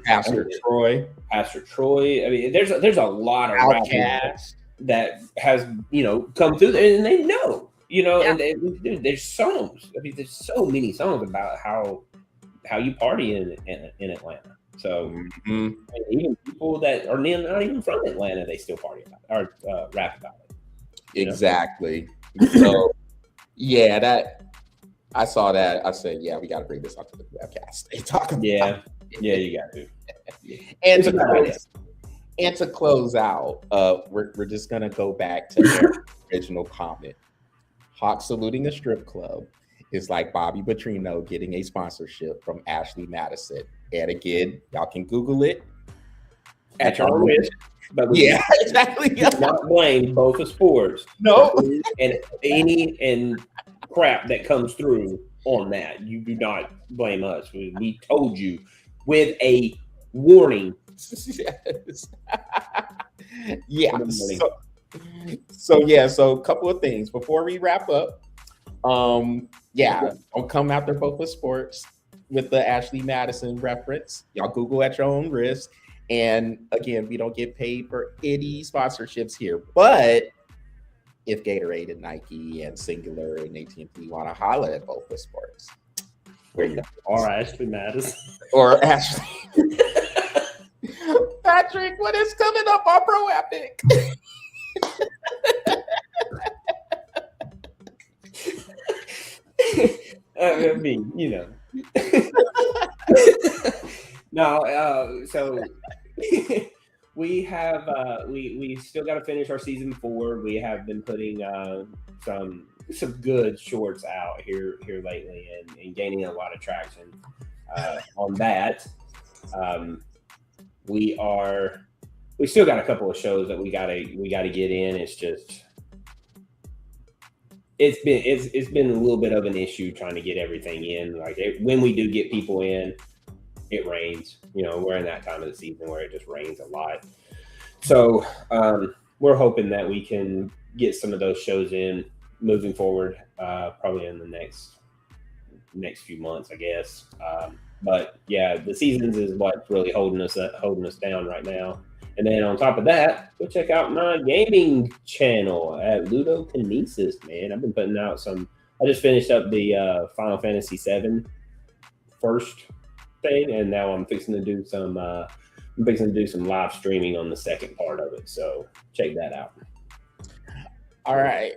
Pastor Troy. I mean, there's a lot of rappers that has come through there, and they know. And there's songs. I mean, there's so many songs about how you party in Atlanta. So even people that are not even from Atlanta, they still party about it, or rap about it. Exactly. So that I saw that. I said, we got to bring this up to the webcast. They talk about you got to. And to close out, we're just gonna go back to their original comment. Hawk saluting a strip club is like Bobby Petrino getting a sponsorship from Ashley Madison. And again, y'all can Google it. At your own risk. Exactly. Not blame both of sports. No. And any crap that comes through on that. You do not blame us. We told you with a warning. So a couple of things before we wrap up. Don't come after both of sports with the Ashley Madison reference. Y'all Google at your own risk. And again, we don't get paid for any sponsorships here, but if Gatorade and Nike and Singular and AT&T want to holler at both the sports. Where you or Ashley Madison. or Ashley. Patrick, what is coming up on Pro Epic? I mean, you know. No, so we have we still got to finish our season 4. We have been putting some good shorts out here lately and gaining a lot of traction on that. We still got a couple of shows that we gotta get in. It's just it's been a little bit of an issue trying to get everything in. Like when we do get people in, it rains. You know, we're in that time of the season where it just rains a lot. So we're hoping that we can get some of those shows in moving forward, probably in the next few months, I guess. But yeah, the seasons is what's really holding us down right now. And then on top of that, go check out my gaming channel at Ludokinesis, man. I've been putting out some. I just finished up the Final Fantasy VII first thing, and now I'm fixing to do some. I'm fixing to do some live streaming on the second part of it. So check that out. All right.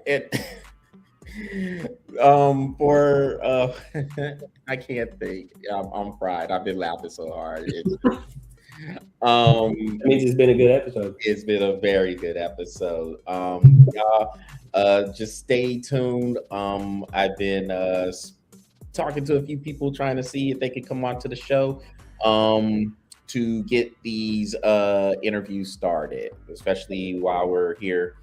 I can't think. I'm fried. I've been laughing so hard. That means it's been a good episode. It's been a very good episode. Y'all, just stay tuned. I've been talking to a few people trying to see if they could come on to the show to get these interviews started, especially while we're here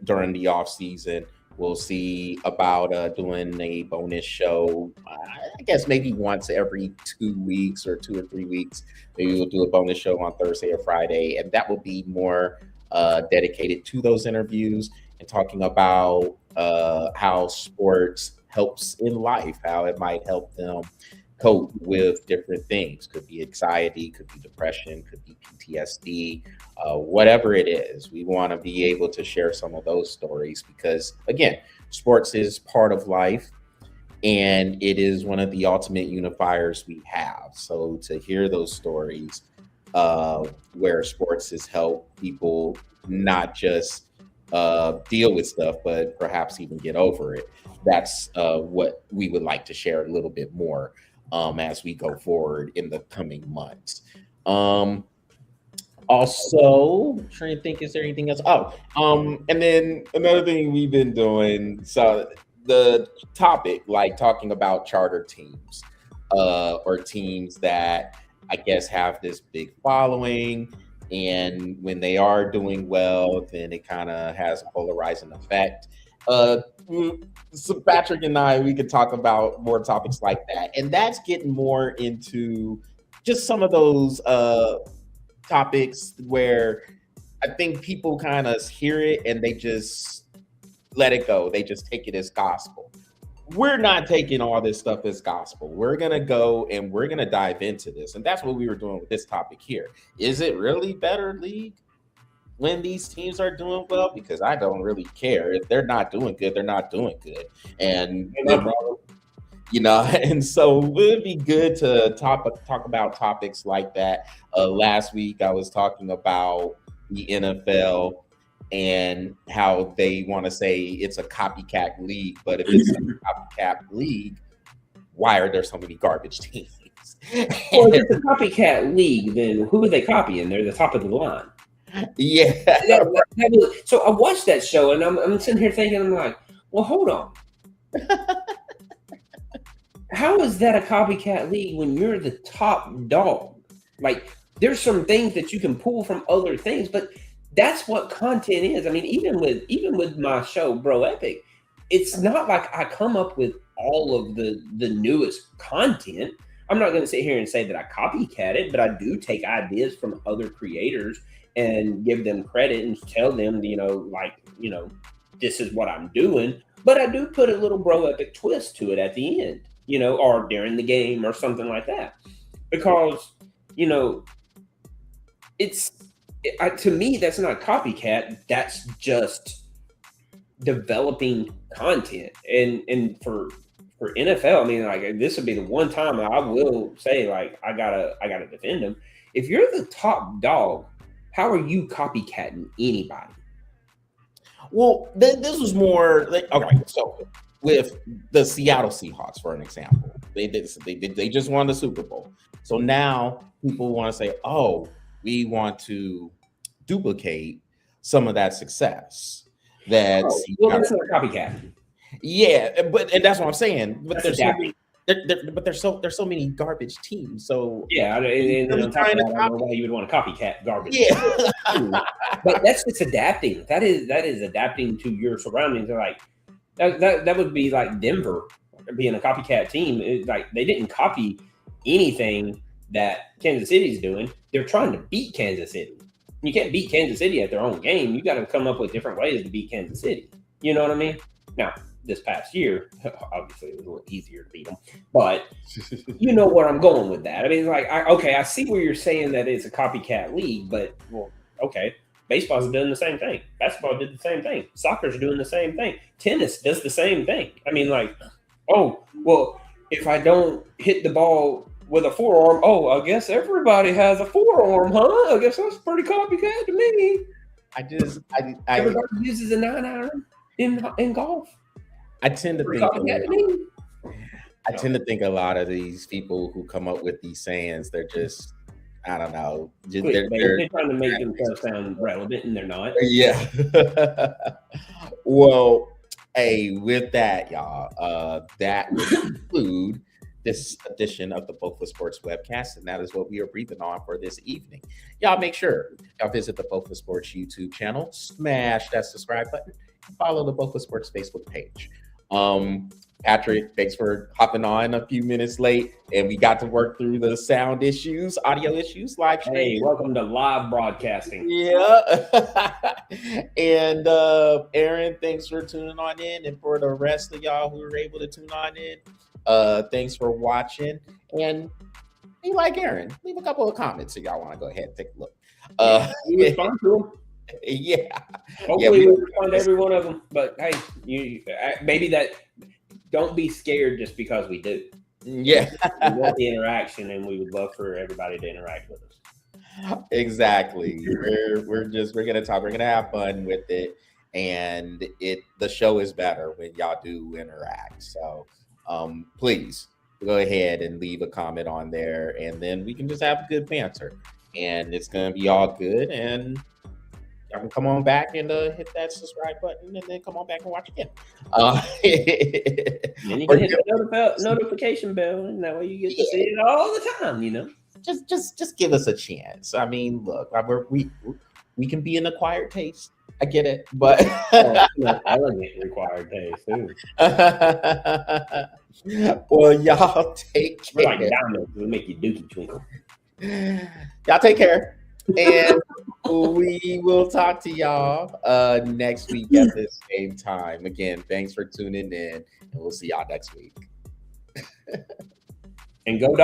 during the off season. We'll see about doing a bonus show. I guess maybe once every 2 weeks or 2 or 3 weeks. Maybe we'll do a bonus show on Thursday or Friday, and that will be more dedicated to those interviews and talking about how sports helps in life, how it might help them cope with different things. Could be anxiety, could be depression, could be PTSD, whatever it is. We want to be able to share some of those stories because, again, sports is part of life and it is one of the ultimate unifiers we have. So to hear those stories where sports has helped people not just deal with stuff, but perhaps even get over it, that's what we would like to share a little bit more as we go forward in the coming months. Also, trying to think, is there anything else? And then another thing we've been doing, so the topic, like talking about charter teams, or teams that I guess have this big following, and when they are doing well, then it kind of has a polarizing effect. So Patrick and I, we could talk about more topics like that, and that's getting more into just some of those topics where I think people kind of hear it and they just let it go. They just take it as gospel. We're not taking all this stuff as gospel. We're going to go and we're going to dive into this. And that's what we were doing with this topic here. Is it really better league when these teams are doing well? Because I don't really care. If they're not doing good, they're not doing good. And you know, and so it would be good to talk about topics like that. Last week I was talking about the NFL and how they want to say it's a copycat league, but if it's a copycat league, why are there so many garbage teams? Well, if it's a copycat league, then who are they copying? They're the top of the line. Yeah. So I watched that show and I'm sitting here thinking, I'm like, well, hold on. How is that a copycat league when you're the top dog? Like, there's some things that you can pull from other things, but that's what content is. I mean, even with my show, Bro Epic, it's not like I come up with all of the newest content. I'm not going to sit here and say that I copycat it, but I do take ideas from other creators and give them credit and tell them, this is what I'm doing. But I do put a little Bro Epic twist to it at the end, or during the game or something like that. Because, to me, that's not copycat. That's just developing content, and for NFL, I mean, like this would be the one time I will say, like, I gotta defend them. If you're the top dog, how are you copycatting anybody? Well, this was more like, okay. So with the Seattle Seahawks, for an example, they just won the Super Bowl. So now people want to say, oh, we want to duplicate some of that success. That well, that's not a copycat. Yeah, and that's what I'm saying. But That's there's so many garbage teams. So yeah, and on top of that, I don't know why you would want to copycat garbage. Yeah, but that's just adapting. That is adapting to your surroundings. Like that would be like Denver being a copycat team. Like they didn't copy anything that Kansas City's doing. They're trying to beat Kansas City. You can't beat Kansas City at their own game. You got to come up with different ways to beat Kansas City. You know what I mean? Now, this past year, obviously it was a little easier to beat them, but you know where I'm going with that. I mean, like, I see where you're saying that it's a copycat league, but well, okay, baseball's doing the same thing. Basketball did the same thing. Soccer's doing the same thing. Tennis does the same thing. I mean, like, oh, well, if I don't hit the ball with a forearm, oh, I guess everybody has a forearm, huh? I guess that's pretty copycat to me. Everybody uses a 9-iron in golf. I tend to think a lot of these people who come up with these sayings, they're just, I don't know. They're trying to make themselves sound relevant, and they're not. Yeah. Well, hey, with that, y'all, that would conclude this edition of the Both for Sports webcast, and that is what we are breathing on for this evening. Y'all make sure y'all visit the Both for Sports YouTube channel, smash that subscribe button, and follow the Both for Sports Facebook page. Patrick, thanks for hopping on a few minutes late, and we got to work through the sound issues, audio issues, live stream. Hey, welcome to live broadcasting. Yeah. And Aaron, thanks for tuning on in, and for the rest of y'all who were able to tune on in, thanks for watching. And be like Aaron, leave a couple of comments if y'all want to go ahead and take a look. We respond to them. Yeah. Hopefully we respond to every one of them. But hey, you maybe that. Don't be scared just because we do. Yeah. We want the interaction, and we would love for everybody to interact with us. Exactly. We're gonna talk. We're gonna have fun with it, and the show is better when y'all do interact. So please go ahead and leave a comment on there, and then we can just have good banter, and it's gonna be all good. And y'all can come on back and hit that subscribe button, and then come on back and watch again. Then you can hit the notification bell, and that way you get to see it all the time. You know, just give us a chance. I mean, look, we can be an acquired taste. I get it, but elegant required taste too. Well, y'all take care. We're like diamonds. We make you dookie twinkle. Y'all take care. And we will talk to y'all next week at the same time. Again, thanks for tuning in, and we'll see y'all next week. And go